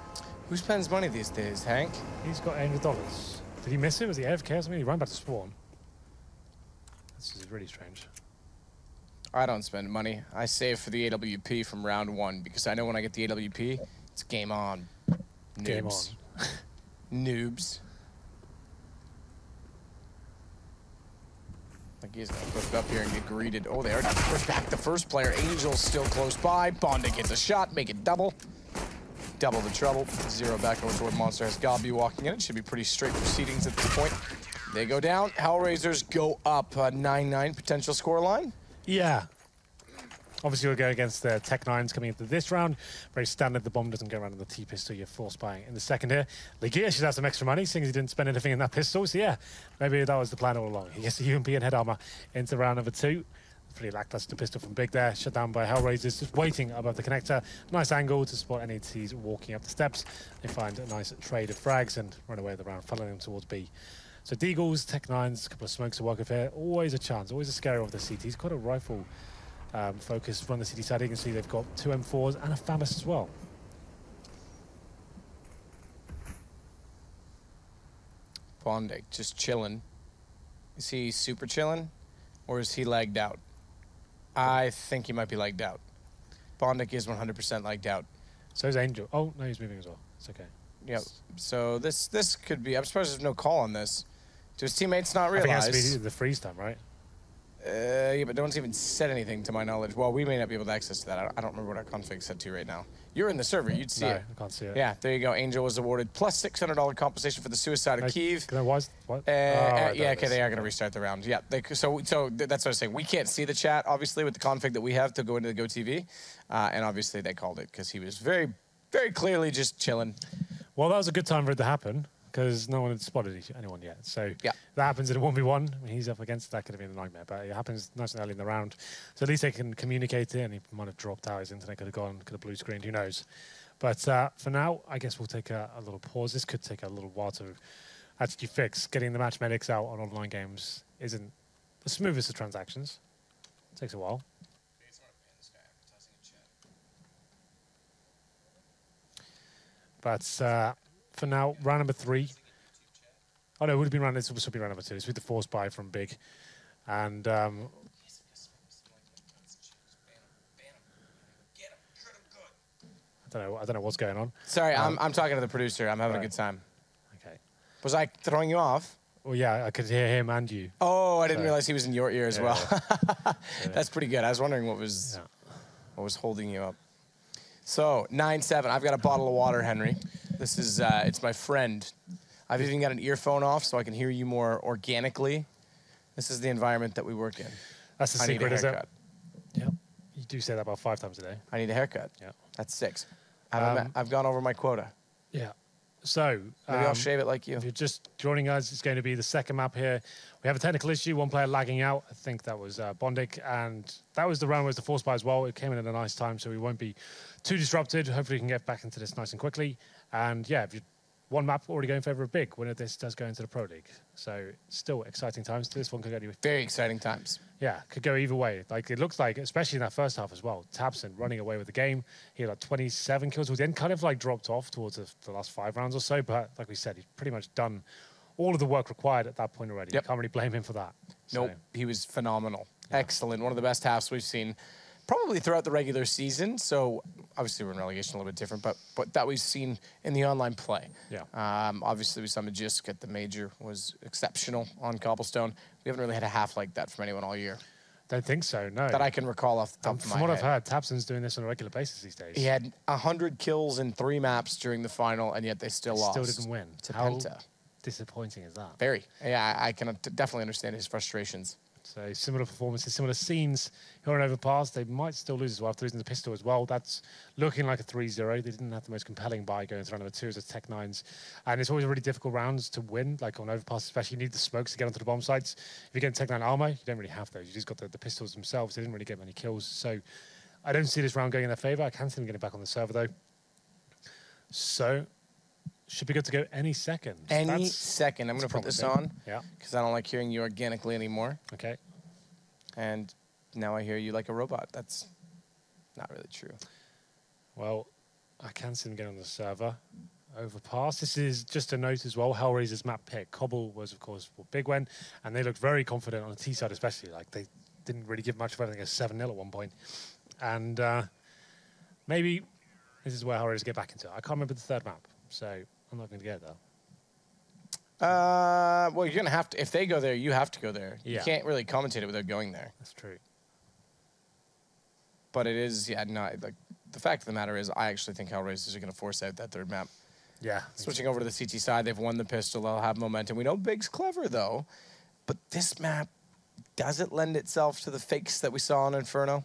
Who spends money these days, Hank? He's got $800. Did he miss it? Was he AFK or something? He ran back to spawn. This is really strange. I don't spend money. I save for the AWP from round 1 because I know when I get the AWP, it's game on. Noobs. Game on. Noobs. Like he's gonna push up here and get greeted. Oh, they already pushed back the first player. Angel's still close by. Bonda gets a shot, make it double. Double the trouble. 0 back over toward Monster. Has Godby walking in. It should be pretty straight proceedings at this point. They go down. HellRaisers go up 9-9 potential scoreline. Yeah. Obviously, we'll go against the Tech-9s coming into this round. Very standard. The bomb doesn't go around in the T-pistol. You're force buying in the second here. Legia should have some extra money, seeing as he didn't spend anything in that pistol. So, yeah, maybe that was the plan all along. He gets the UMP and head armor into round number 2. Pretty lackluster pistol from Big there. Shut down by HellRaisers. Just waiting above the connector. Nice angle to spot NATs walking up the steps. They find a nice trade of frags and run away with the round, funneling them towards B. So Deagles, Tech-9s, a couple of smokes to work with here. Always a chance. Always a scare of the CT. He's got a rifle focus from the CT side. You can see they've got 2 M4s and a FAMAS as well. Bondic just chilling. Is he super chilling or is he lagged out? I think he might be lagged out. Bondic is 100% lagged out. So is Angel. Oh, no, he's moving as well. It's okay. Yep. So this could be... I'm surprised there's no call on this. Do his teammates not realize? I think it has to be the freeze time, right? Yeah, but no one's even said anything to my knowledge. Well, we may not be able to access that. I don't remember what our config said to right now. You're in the server. You'd see it. I can't see it. Yeah, there you go. Angel was awarded plus $600 compensation for the suicide of Kyiv. What? Yeah, okay, they are going to restart the round. Yeah, so that's what I was saying. We can't see the chat, obviously, with the config that we have to go into the GoTV. And obviously they called it because he was very, very clearly just chilling. Well, that was a good time for it to happen because no one had spotted anyone yet. So yeah, that happens in a 1v1. I mean, he's up against that. Could have been a nightmare, but it happens nice and early in the round. So at least they can communicate it, and he might have dropped out. His internet could have gone, could have blue screened, who knows. But for now, I guess we'll take a little pause. This could take a little while to actually fix. Getting the match medics out on online games isn't the smoothest of transactions. It takes a while. But for now, round number 3. Oh no, it would have been round. This would be round number 2. It's with the force buy from Big, and I don't know what's going on. Sorry, I'm talking to the producer. I'm having a good time. Okay. Was I throwing you off? Well, yeah, I could hear him and you. Oh, I didn't realize he was in your ear as well. That's pretty good. I was wondering what was holding you up. So 9-7. I've got a bottle of water, Henry. This is it's my friend. I've even got an earphone off so I can hear you more organically. This is the environment that we work in. That's the secret, is it? Yep. You do say that about 5 times a day. I need a haircut. Yeah. That's 6. I've gone over my quota. Yeah. So maybe I'll shave it like you. If you're just joining us, it's going to be the second map here. We have a technical issue, one player lagging out. I think that was Bondic, and that was the round where it was the force buy as well. It came in at a nice time, so we won't be too disrupted. Hopefully we can get back into this nice and quickly. And yeah, if you one map already going in favor of Big. Winner of this does go into the Pro League. So still exciting times. This one could go anywhere. Very exciting times. Yeah, could go either way. Like it looks like, especially in that first half as well, Tabson running away with the game. He had like 27 kills. We then kind of like dropped off towards the last 5 rounds or so. But like we said, he's pretty much done all of the work required at that point already. Yep. You can't really blame him for that. Nope, he was phenomenal. Yeah. Excellent. One of the best halves we've seen probably throughout the regular season. So obviously we're in relegation a little bit different, but that we've seen in the online play. Yeah. Obviously we saw Magisk at the major was exceptional on Cobblestone. We haven't really had a half like that from anyone all year. Don't think so, no. That I can recall off the top of my head. From what I've heard, Tabson's doing this on a regular basis these days. He had 100 kills in 3 maps during the final, and yet they still lost. Still didn't win. To How Penta. Disappointing is that? Very. Yeah, I can definitely understand his frustrations. So similar performances, similar scenes here on Overpass. They might still lose as well after losing the pistol as well. That's looking like a 3-0. They didn't have the most compelling buy going to round number 2 as a Tech 9s. And it's always really difficult rounds to win, like on Overpass especially. You need the smokes to get onto the bomb sites. If you get Tech 9 armor, you don't really have those. You just got the pistols themselves. They didn't really get many kills. So I don't see this round going in their favor. I can see them getting back on the server though. So should be good to go any second. Any second. I'm going to put this on. Yeah. Because I don't like hearing you organically anymore. Okay. And now I hear you like a robot. That's not really true. Well, I can see them getting on the server. Overpass. This is just a note as well. HellRaisers map pick. Cobble was, of course, what Big went. And they looked very confident on the T side, especially. Like, they didn't really give much of anything. A 7-0 at one point. And maybe this is where HellRaisers get back into it. I can't remember the third map. So I'm not going to get there. Well, you're going to have to. If they go there, you have to go there. Yeah. You can't really commentate it without going there. That's true. But it is, yeah, no, like, the fact of the matter is I actually think HellRaisers are going to force out that third map. Yeah. Switching over to the CT side, they've won the pistol. They'll have momentum. We know Big's clever, though. But this map, does it lend itself to the fakes that we saw on Inferno?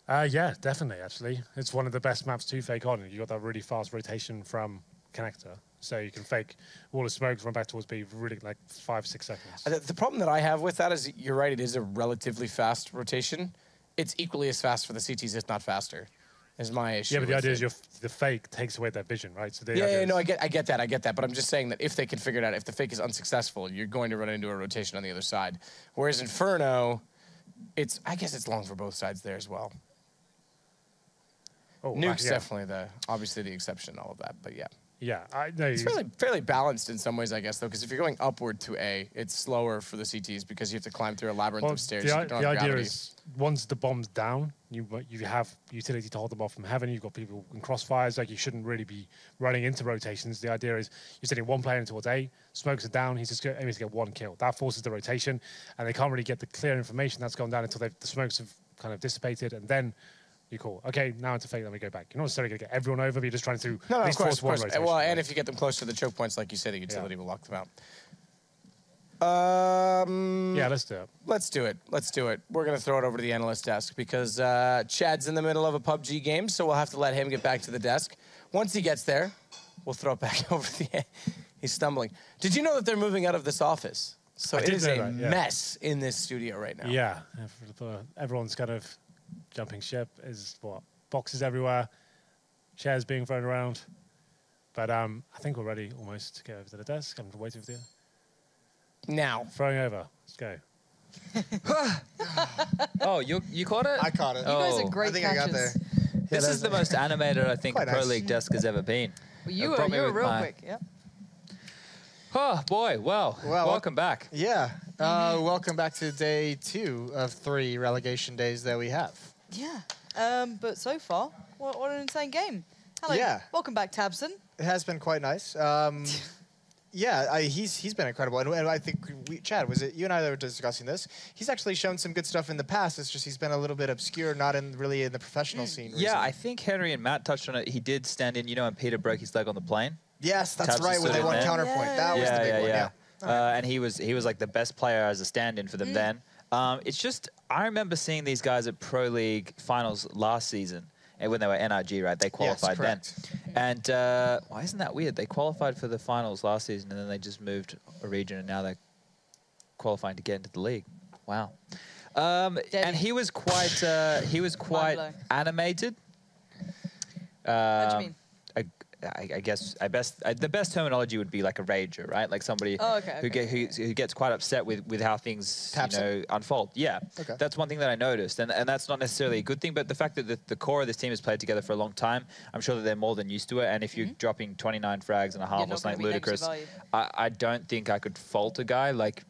Yeah, definitely, actually. It's one of the best maps to fake on. You got that really fast rotation from Connector. So you can fake wall of smoke, run back towards B really like 5-6 seconds. The problem that I have with that is, you're right, it is a relatively fast rotation. It's equally as fast for the CTs, if not faster, is my issue. Yeah, but the idea is the fake takes away their vision, right? So no, I get that. But I'm just saying that if they can figure it out, if the fake is unsuccessful, you're going to run into a rotation on the other side. Whereas Inferno, I guess it's long for both sides there as well. Oh, Nuke's yeah. definitely obviously the exception in all of that, but yeah. Yeah, I know. It's fairly balanced in some ways, I guess, though, because if you're going upward to A, it's slower for the CTs because you have to climb through a labyrinth of stairs. The idea is, once the bomb's down, you have utility to hold them off from heaven. You've got people in crossfires. Like, you shouldn't really be running into rotations. The idea is you're sending one player in towards A, smokes are down, he's just aiming to get 1 kill. That forces the rotation, and they can't really get the clear information that's gone down until the smokes have kind of dissipated, and then you call, okay, now into fake, then we go back. You're not necessarily going to get everyone over, but you're just trying to of course. rotation. Well, and if you get them close to the choke points, like you say, the utility will lock them out. Yeah, let's do it. Let's do it. We're going to throw it over to the analyst desk because Chad's in the middle of a PUBG game, so we'll have to let him get back to the desk. Once he gets there, we'll throw it back over to the... He's stumbling. Did you know that they're moving out of this office? So it is a mess in this studio right now. Yeah, everyone's kind of... jumping ship is boxes everywhere, chairs being thrown around. But I think we're ready almost to get over to the desk. I'm waiting for you. Now. Throwing over. Let's go. Oh, you caught it? I caught it. You guys are great I think catches. I got there. This is the most animated I think Quite Pro nice. League desk has ever been. Well, you were real quick. Yep. Oh, boy. Well, welcome back. Yeah. Welcome back to day 2 of 3 relegation days that we have. Yeah. But so far, what an insane game. Hello. Yeah. Welcome back, Tabson. It has been quite nice. Yeah, he's been incredible. And I think, Chad, was it you and I that were discussing this? He's actually shown some good stuff in the past. It's just he's been a little bit obscure, not really in the professional scene recently. Yeah, I think Henry and Matt touched on it. He did stand in, and Peter broke his leg on the plane. Yes, that's Tabs right, when they won counterpoint. That was the big one, yeah. And he was like the best player as a stand-in for them then. It's just, I remember seeing these guys at Pro League finals last season, and when they were NRG, right? They qualified then. And why isn't that weird? They qualified for the finals last season, and then they just moved a region, and now they're qualifying to get into the league. Wow. And he was quite animated. What do you mean? I guess the best terminology would be like a rager, right? Like somebody who gets quite upset with how things unfold. Yeah, that's one thing that I noticed, and that's not necessarily a good thing. But the fact that the core of this team has played together for a long time, I'm sure that they're more than used to it. And if you're dropping 29 frags and a half or something ludicrous, I don't think I could fault a guy. Like,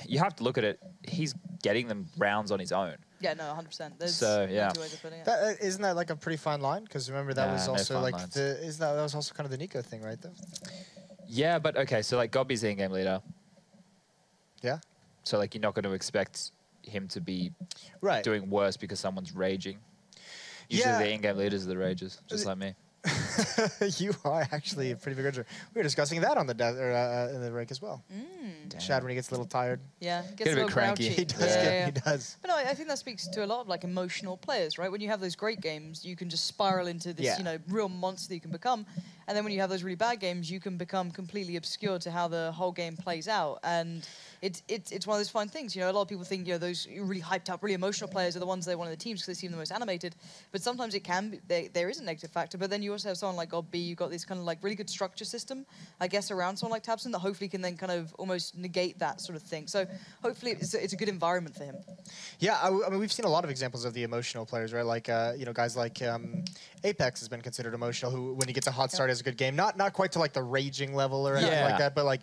you have to look at it. He's getting them rounds on his own. Yeah, no, 100%. There's so yeah, two ways of putting it. Isn't that like a pretty fine line? Because remember that was also like that was also kind of the Nico thing, right? Though. Yeah, but okay, so like Gobby's the in-game leader. Yeah. So like you're not going to expect him to be doing worse because someone's raging. Usually the in-game leaders are the ragers, just like me. You are actually a pretty big rager. We were discussing that on the in the rank as well. Chad, when he gets a little tired. Yeah, gets a bit cranky. He does. He does. But no, I think that speaks to a lot of like emotional players, right? When you have those great games, you can just spiral into this, real monster that you can become. And then when you have those really bad games, you can become completely obscure to how the whole game plays out. And it's one of those fun things. A lot of people think those really hyped up, really emotional players are the ones they want in the teams because they seem the most animated. But sometimes it can be, there is a negative factor. But then you also have someone like God B. You've got this kind of like really good structure system, I guess, around someone like Tabson that hopefully can then kind of almost negate that sort of thing. So hopefully it's a good environment for him. Yeah, I mean we've seen a lot of examples of the emotional players, right? Like guys like Apex has been considered emotional. Who when he gets a hot start has a good game, not quite to like the raging level or anything like that, but like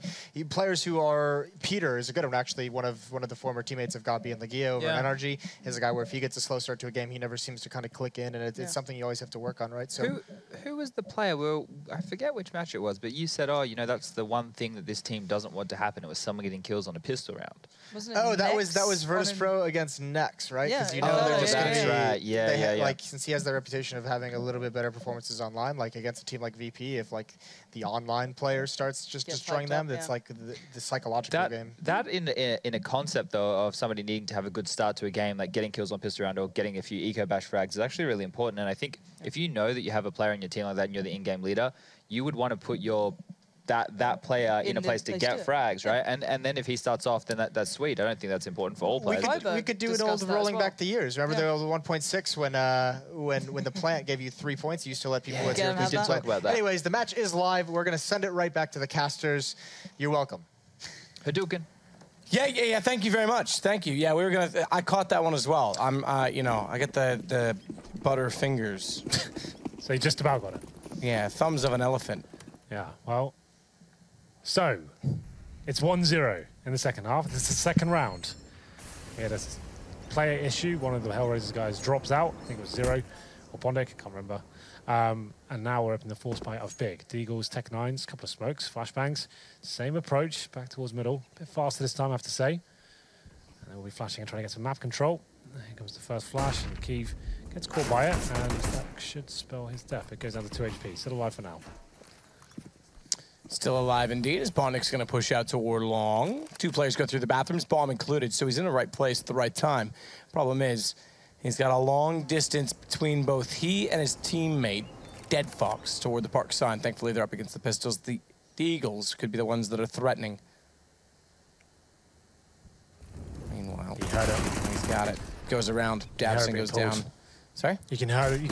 players who are Peter is a good one. Actually, one of the former teammates of Gabi and Legio over in NRG is a guy where if he gets a slow start to a game, he never seems to kind of click in, and it's something you always have to work on, right? So who was the player? Well, I forget which match it was, but you said, that's the one thing that this team doesn't want to happen. It was someone getting kills on a pistol round. Wasn't it that was Virtus Pro against Nex, right? Yeah, because they're just going to be right. Yeah. Like since he has the reputation of having a little bit better performances online, like against a team like VP, if like the online player starts just destroying them, it's like the psychological game. That in a concept though of somebody needing to have a good start to a game, like getting kills on pistol round or getting a few eco bash frags is actually really important. And I think if you know that you have a player in your team like that and you're the in-game leader, you would want to put that player in a place to get frags, right? And then if he starts off, then that's sweet. I don't think that's important for all players. We could do an old rolling back the years. Remember the old 1.6 when the plant gave you 3 points, you used to let people with your we did talk about that. Anyways, the match is live. We're going to send it right back to the casters. You're welcome. Hadouken. Yeah. Thank you very much. Thank you. Yeah, I caught that one as well. I get the butter fingers. So you just about got it. Yeah, thumbs of an elephant. Yeah. Well. So, it's 1-0 in the second half. This is the second round. We had a player issue. One of the HellRaisers guys drops out. I think it was Zero or Pondek. I can't remember. And now we're up in the force fight of Big. Deagles, Tech 9s, couple of smokes, flashbangs. Same approach, back towards middle. A bit faster this time, I have to say. And we'll be flashing and trying to get some map control. Here comes the first flash, and Keeve gets caught by it, and that should spell his death. It goes down to 2 HP. Still alive for now. Still alive indeed, as Bondik's going to push out toward long. 2 players go through the bathrooms, bomb included, so he's in the right place at the right time. Problem is, he's got a long distance between both he and his teammate, Dead Fox, toward the park sign. Thankfully, they're up against the pistols. The Eagles could be the ones that are threatening. Meanwhile, he heard it. He's got it. Goes around, dabs and goes down. Sorry? You can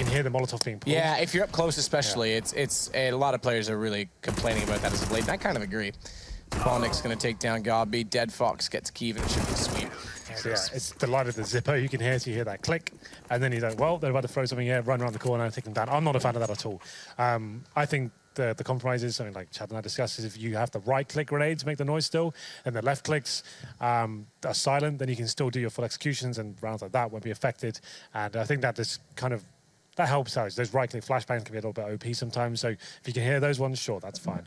hear the Molotov being pulled. Yeah, if you're up close especially, it's a lot of players are really complaining about that as of late, and I kind of agree. Bondik's going to take down Gobby, Dead Fox gets Keeve, and it should be sweet. So yeah, it's the light of the Zippo. You can hear it, so you hear that click, and then he's like, well, they're about to throw something here, run around the corner and take them down. I'm not a fan of that at all. I think the compromises, something like Chad and I discussed, is if you have the right-click grenades make the noise still, and the left clicks are silent, then you can still do your full executions, and rounds like that won't be affected. And I think that this kind of, that helps out. Those right-click flashbangs can be a little bit OP sometimes, so if you can hear those ones, sure, that's fine.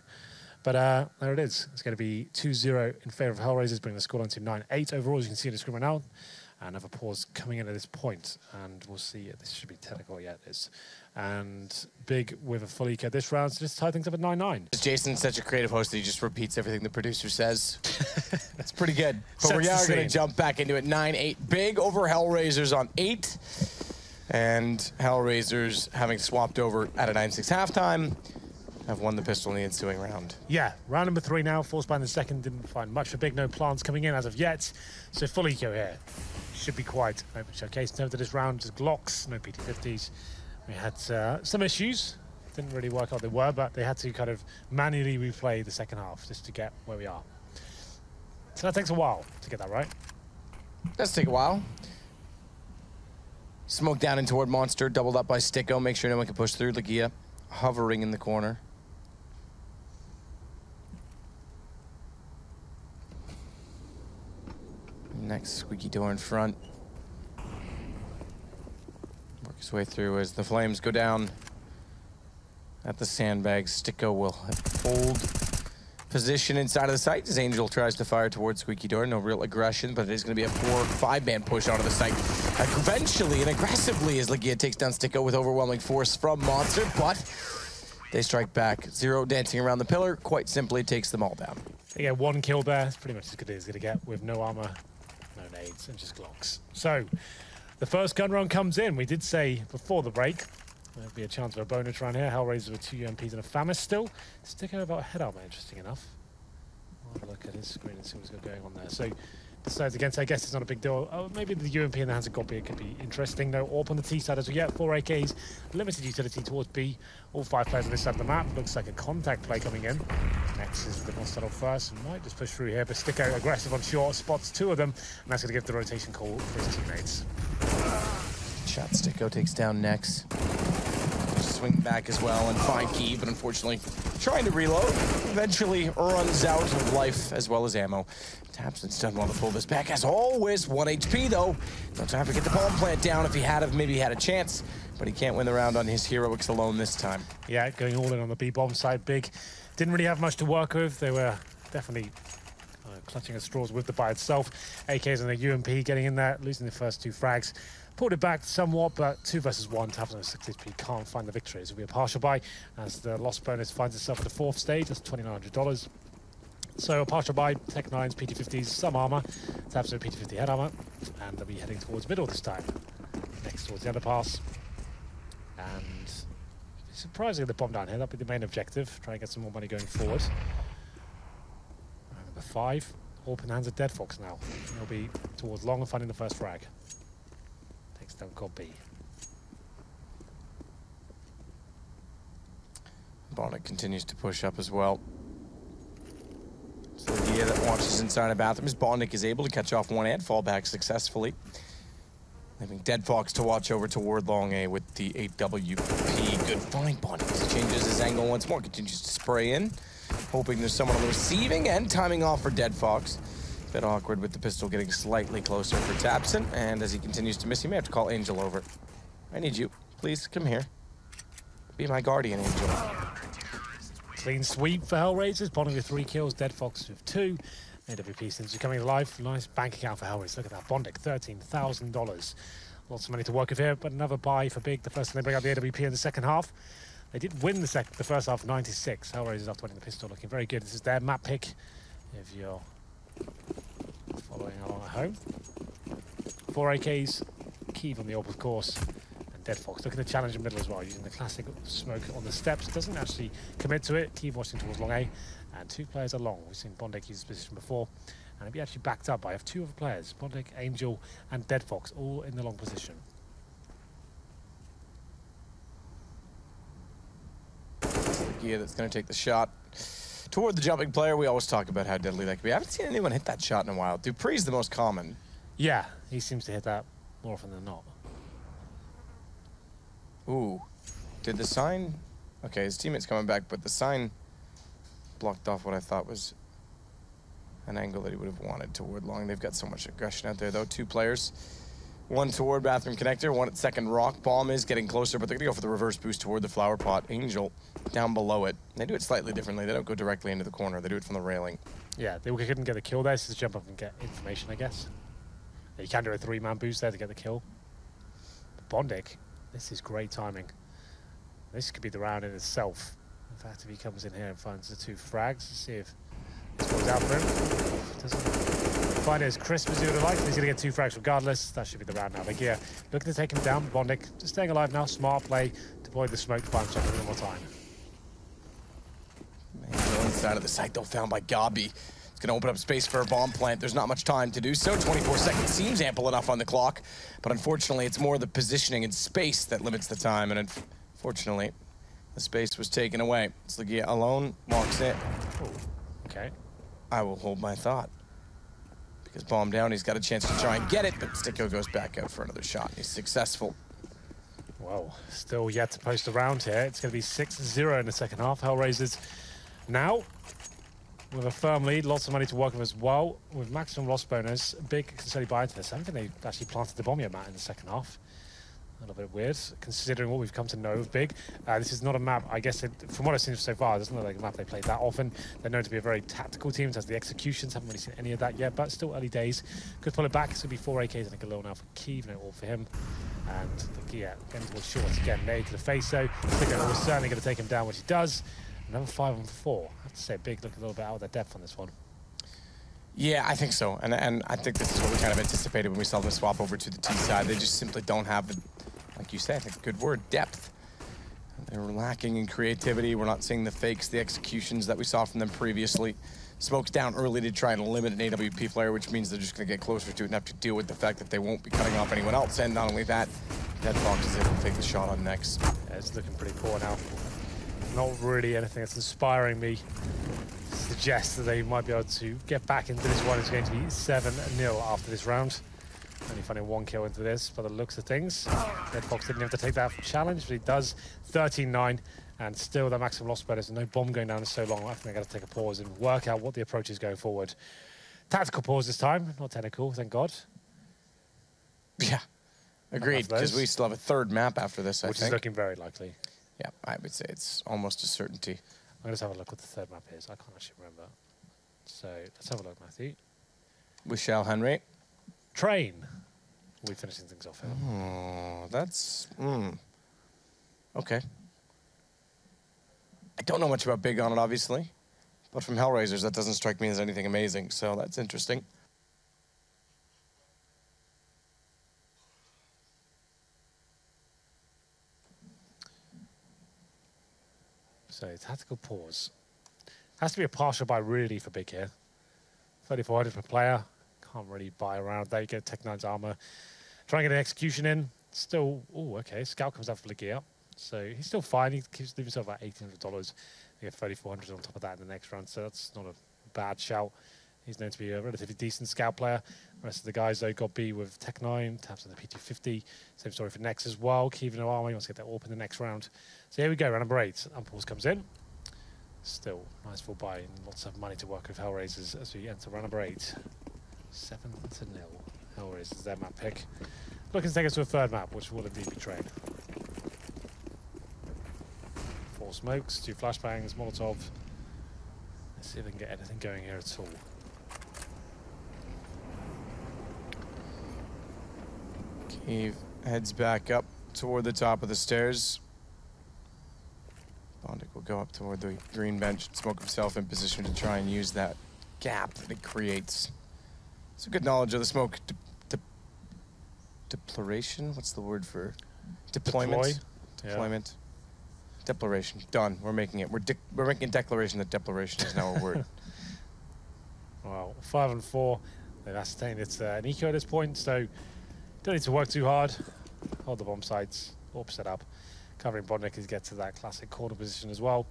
But there it is. It's going to be 2-0 in favor of HellRaisers, bringing the scoreline to 9-8 overall, as you can see in the screen right now. Another pause coming in at this point, and we'll see. This should be technical, yeah, it is. And Big with a full eco this round, so just tie things up at 9-9. Jason's such a creative host that he just repeats everything the producer says. That's pretty good. But we are going to jump back into it. 9-8. Big over HellRaisers on 8. And HellRaisers, having swapped over at a 9-6 halftime, have won the pistol in the ensuing round. Yeah, round number 3 now. Force by in the second. Didn't find much for Big. No plants coming in as of yet. So full eco here. Should be quite open showcase. In terms of this round, just Glocks, no PT50s. We had some issues. Didn't really work out they were, but they had to kind of manually replay the second half just to get where we are. So that takes a while to get that right. Does take a while. Smoke down in toward Monster, doubled up by Sticko. Make sure no one can push through. Lagia hovering in the corner. Next, Squeaky Door in front. Work his way through as the flames go down at the sandbags. Sticko will hold position inside of the site as Angel tries to fire towards Squeaky Door. No real aggression, but it is going to be a 4-5-man push onto the site. Eventually and aggressively as Lagia takes down Sticko with overwhelming force from Monster, but they strike back. Zero dancing around the pillar, quite simply takes them all down. They get 1 kill there. It's pretty much as good as he's going to get with no armor, no nades, and just Glocks. So the first gun run comes in. We did say before the break there'll be a chance for a bonus run here. HellRaisers with 2 UMPs and a FAMAS still. Sticko about head armor, interesting enough. I'll have a look at his screen and see what's going on there. So decides against, I guess it's not a big deal. Oh, maybe the UMP in the hands of Goppy could be interesting. No AWP on the T side as we get 4 AKs. Limited utility towards B. All 5 players on this side of the map. Looks like a contact play coming in. Next is the Monster first. Might just push through here, but Sticko aggressive on short. Spots 2 of them, and that's going to give the rotation call for his teammates. Shot Sticko takes down Nex. Swing back as well and find Key, but unfortunately trying to reload. Eventually runs out of life as well as ammo. Tabson's done well to pull this back. As always, 1 HP though. No time to get the bomb plant down. If he had, maybe he had a chance, but he can't win the round on his heroics alone this time. Yeah, going all in on the B-bomb side. Big didn't really have much to work with. They were definitely clutching at straws with the by itself. AKs and the UMP getting in there, losing the first 2 frags. Pulled it back somewhat, but 2 versus 1, Tabs on 6 HP can't find the victory. It'll be a partial buy as the loss bonus finds itself at the 4th stage. That's $2,900. So a partial buy, Tech 9s, PT50s, some armor. Tabs on PT50 head armor, and they'll be heading towards middle this time. Next towards the underpass. And surprisingly, the bomb down here, that'll be the main objective. Try and get some more money going forward. Number 5, AWP in hands of Dead Fox now. He'll be towards long and finding the first frag. Down Goppy. Bonnet continues to push up as well. So Lagia that watches inside a bathroom as Bonnet is able to catch off 1 and fall back successfully. Leaving Dead Fox to watch over toward long A with the 8WP. Good find, Bonnet. Changes his angle once more, continues to spray in, hoping there's someone on the receiving end, timing off for Dead Fox. Bit awkward with the pistol getting slightly closer for Tabson, and as he continues to miss, he may have to call Angel over. I need you. Please, come here. Be my guardian, Angel. Clean sweep for HellRaisers. Bonnet with 3 kills, Dead Fox with 2. AWP since you're coming alive. Nice bank account for HellRaisers. Look at that. Bondic, $13,000. Lots of money to work with here, but another buy for Big. The first time they bring out the AWP in the second half. They did win the first half 96. HellRaisers after winning the pistol, looking very good. This is their map pick. If you're following along at home. 4 AKs, Keeve on the AWP, of course, and Dead Fox looking to challenge in the middle as well, using the classic smoke on the steps. Doesn't actually commit to it. Keeve watching towards long A, and 2 players are long. We've seen Bondic use his position before, and it'll be actually backed up by 2 other players, Bondic, Angel, and Dead Fox, all in the long position. Lagia that's going to take the shot toward the jumping player. We always talk about how deadly that can be. I haven't seen anyone hit that shot in a while. Dupree's the most common. Yeah, he seems to hit that more often than not. Ooh. Did the sign Okay, his teammate's coming back, but the sign blocked off what I thought was an angle that he would have wanted toward long. They've got so much aggression out there, though. 2 players. One toward Bathroom Connector, one at second rock. Bomb is getting closer, but they're going to go for the reverse boost toward the flower pot. Angel down below it. They do it slightly differently. They don't go directly into the corner. They do it from the railing. Yeah, they couldn't get the kill there, so just jump up and get information, I guess. Yeah, you can do a 3-man boost there to get the kill. Bondic, this is great timing. This could be the round in itself. In fact, if he comes in here and finds the 2 frags, let's see if this goes out for him. Doesn't find it as crisp as he would have liked. He's going to get 2 frags regardless. That should be the round now. Like, yeah, looking to take him down. Bondic just staying alive now. Smart play. Deploy the smoke to find something one more time. Inside of the site, though, found by Gabi. It's going to open up space for a bomb plant. There's not much time to do so. 24 seconds seems ample enough on the clock, but unfortunately, it's more the positioning and space that limits the time, and unfortunately, the space was taken away. Slagia alone walks in. Oh, okay. I will hold my thought. Because bomb down, he's got a chance to try and get it, but Sticko goes back out for another shot. He's successful. Well, still yet to post a round here. It's going to be 6-0 in the second half. HellRaisers now with a firm lead, lots of money to work with as well, with maximum loss bonus. Big considerably buy into this. I don't think they actually planted the bomb yet, Matt, in the second half. A little bit weird, considering what we've come to know of Big. This is not a map, I guess, from what I've seen so far, it doesn't look like a map they played that often. They're known to be a very tactical team in terms of the executions. Haven't really seen any of that yet, but still early days. Could pull it back. It's going to be 4 AKs and a Galil now for Kiev, no all for him. And the Gia getting towards shorts again. Nade to the face, though. Sticko was certainly going to take him down, which he does. Another 5-on-4. I have to say, Big look a little bit out of their depth on this one. Yeah, I think so. And I think this is what we kind of anticipated when we saw them swap over to the T side. They just simply don't have the, like you said, I think good word, depth. They're lacking in creativity. We're not seeing the fakes, the executions that we saw from them previously. Smoke's down early to try and limit an AWP player, which means they're just going to get closer to it and have to deal with the fact that they won't be cutting off anyone else. And not only that, Deadfox is able to take the shot on next. Yeah, it's looking pretty poor now. Not really anything that's inspiring me to suggest that they might be able to get back into this one. It's going to be 7-0 after this round. Only finding 1 kill into this by the looks of things. Deadfox didn't have to take that challenge, but he does. 13-9. And still that maximum loss bonus and no bomb going down in so long. I think they've got to take a pause and work out what the approach is going forward. Tactical pause this time, not technical, thank God. Yeah, agreed, because we still have a 3rd map after this, I think. Which is looking very likely. Yeah, I would say it's almost a certainty. I'm going to have a look what the 3rd map is. I can't actually remember. So let's have a look, Matthew. We shall, Henry. Train. We're finishing things off here. Oh, that's... Okay. I don't know much about Big on it, obviously, but from HellRaisers, that doesn't strike me as anything amazing, so that's interesting. So, tactical pause. Has to be a partial buy really for Big here. 3,400 per player. Can't really buy around there. You get Tech 9's armor. Try and get an execution in. Still, oh, okay. Scout comes out for the gear. So he's still fine. He keeps leaving himself about $1,800. They get 3,400 on top of that in the next round. So that's not a bad shout. He's known to be a relatively decent scout player. The rest of the guys, though, got B with Tech 9, taps on the P250. Same story for Nex as well. Kiev no armor. He wants to get that AWP in the next round. So here we go, round number 8. Unpause comes in. Still, nice full buy and lots of money to work with HellRaisers as we enter round number 8. 7-0. HellRaisers, their map pick. Looking to take us to a 3rd map, which will indeed be Train. 4 smokes, 2 flashbangs, Molotov. Let's see if we can get anything going here at all. Kiev heads back up toward the top of the stairs. Bondic will go up toward the green bench and smoke himself in position to try and use that gap that it creates. It's a good knowledge of the smoke deploration. What's the word for deployment? Deploy. Deployment. Yeah. Declaration. Done. We're making it. We're making a declaration that declaration is now a word. Well, 5-4. They've ascertained it's an eco at this point, so don't need to work too hard. Hold the bomb sites. AWP set up. Covering Bondic as he gets to that classic corner position as well.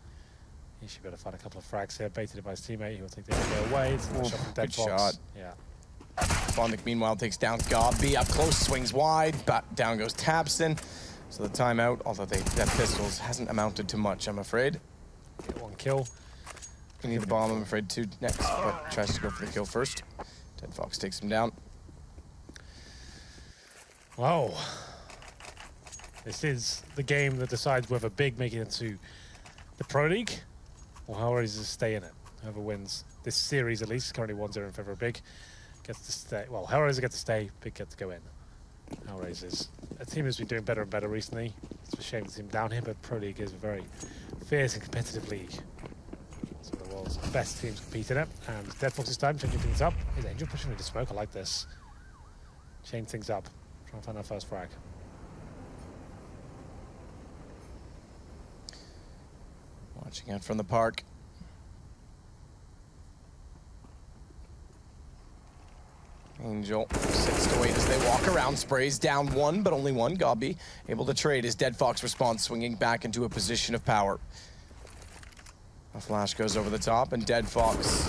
He should be able to find a couple of frags here. Baited by his teammate. He will take the other away. It's a shot from good Deadfox. Shot. Yeah. Bondic, meanwhile, takes down Gabi. Up close, swings wide, but down goes Tabson. So the timeout, although that pistols hasn't amounted to much, I'm afraid. Get one kill. We need the bomb, I'm afraid, too, next, but tries to go for the kill first. Dead Fox takes him down. Wow. This is the game that decides whether Big make it into the Pro League or HellRaisers stay in it. Whoever wins this series, at least, currently 1-0 in favor of Big, gets to stay. Well, HellRaisers get to stay, Big get to go in. HellRaisers, a team has been doing better and better recently. It's a shame to see them down here, but Pro League is a very fierce and competitive league. Some of the world's best teams compete in it. And Dead Fox's time, changing things up. Is Angel pushing me to smoke? I like this. Change things up. Try and find our first frag. Watching out from the park. Angel sits to wait as they walk around, sprays down one, but only one. Gobby able to trade as Dead Fox responds, swinging back into a position of power. A flash goes over the top, and Dead Fox,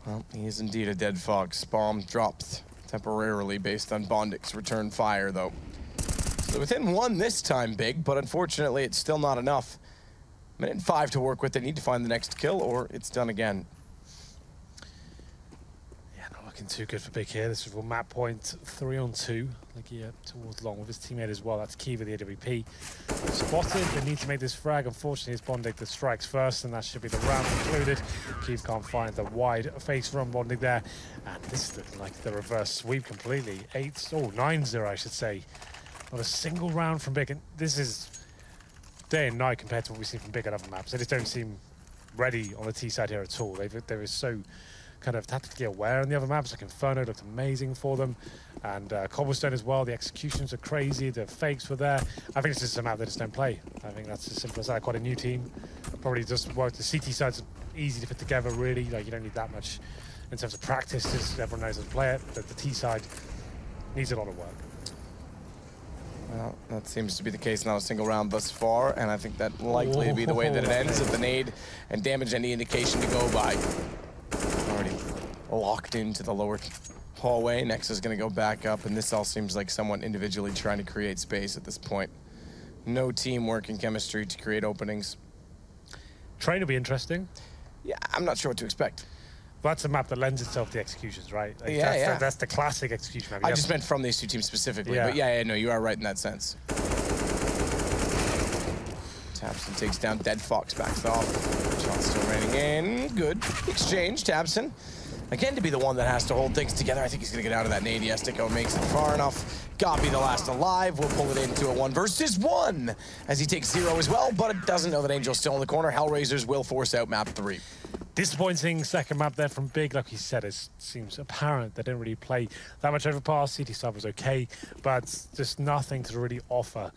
well, he is indeed a Dead Fox. Bomb dropped temporarily based on Bondik's return fire, though. So within one this time, Big, but unfortunately it's still not enough. Minute 5 to work with. They need to find the next kill, or it's done again. Looking too good for Big here. This is map point 3-on-2. Looking towards long with his teammate as well. That's key with the AWP. Spotted. They need to make this frag. Unfortunately, it's Bondik that strikes first, and that should be the round concluded. Keith can't find the wide face from Bondik there. And this is looking like the reverse sweep completely. 9-0, I should say. Not a single round from Big. And this is day and night compared to what we've seen from Big on other maps. They just don't seem ready on the T side here at all. They were so kind of tactically aware on the other maps. Like Inferno looked amazing for them, and Cobblestone as well. The executions are crazy, the fakes were there. I think it's just a map they just don't play. I think that's as simple as that. Quite a new team, probably just work. The CT side's easy to put together, really. Like, you don't need that much in terms of practice, just everyone knows how to play it. But the T side needs a lot of work. Well, that seems to be the case. Not a single round thus far, and I think that likely to be the way that it ends, if the nade and damage any indication to go by. Already locked into the lower hallway. Next is going to go back up, and this all seems like someone individually trying to create space at this point. No teamwork and chemistry to create openings. Train will be interesting. Yeah, I'm not sure what to expect. That's a map that lends itself to executions, right? Like that's the classic execution map. I just meant from these two teams specifically, but yeah, no, you are right in that sense. Tabson takes down Dead Fox, backs off. Shot still raining in. Good exchange, Tabson. Again, to be the one that has to hold things together. I think he's going to get out of that nade. Yestico makes it far enough. Gobby the last alive. We'll pull it into a 1 versus 1 as he takes 0 as well, but it doesn't know that Angel's still in the corner. HellRaisers will force out map 3. Disappointing second map there from Big. Like he said, it seems apparent they didn't really play that much Overpass. CT side was okay, but just nothing to really offer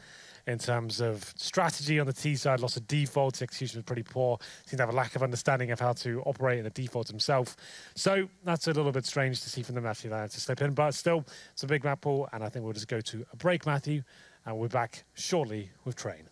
in terms of strategy on the T side. Lots of defaults. Execution was pretty poor. Seemed to have a lack of understanding of how to operate in the default himself. So that's a little bit strange to see from them actually that to slip in, but still, it's a big map pool, and I think we'll just go to a break, Matthew, and we're back shortly with Train.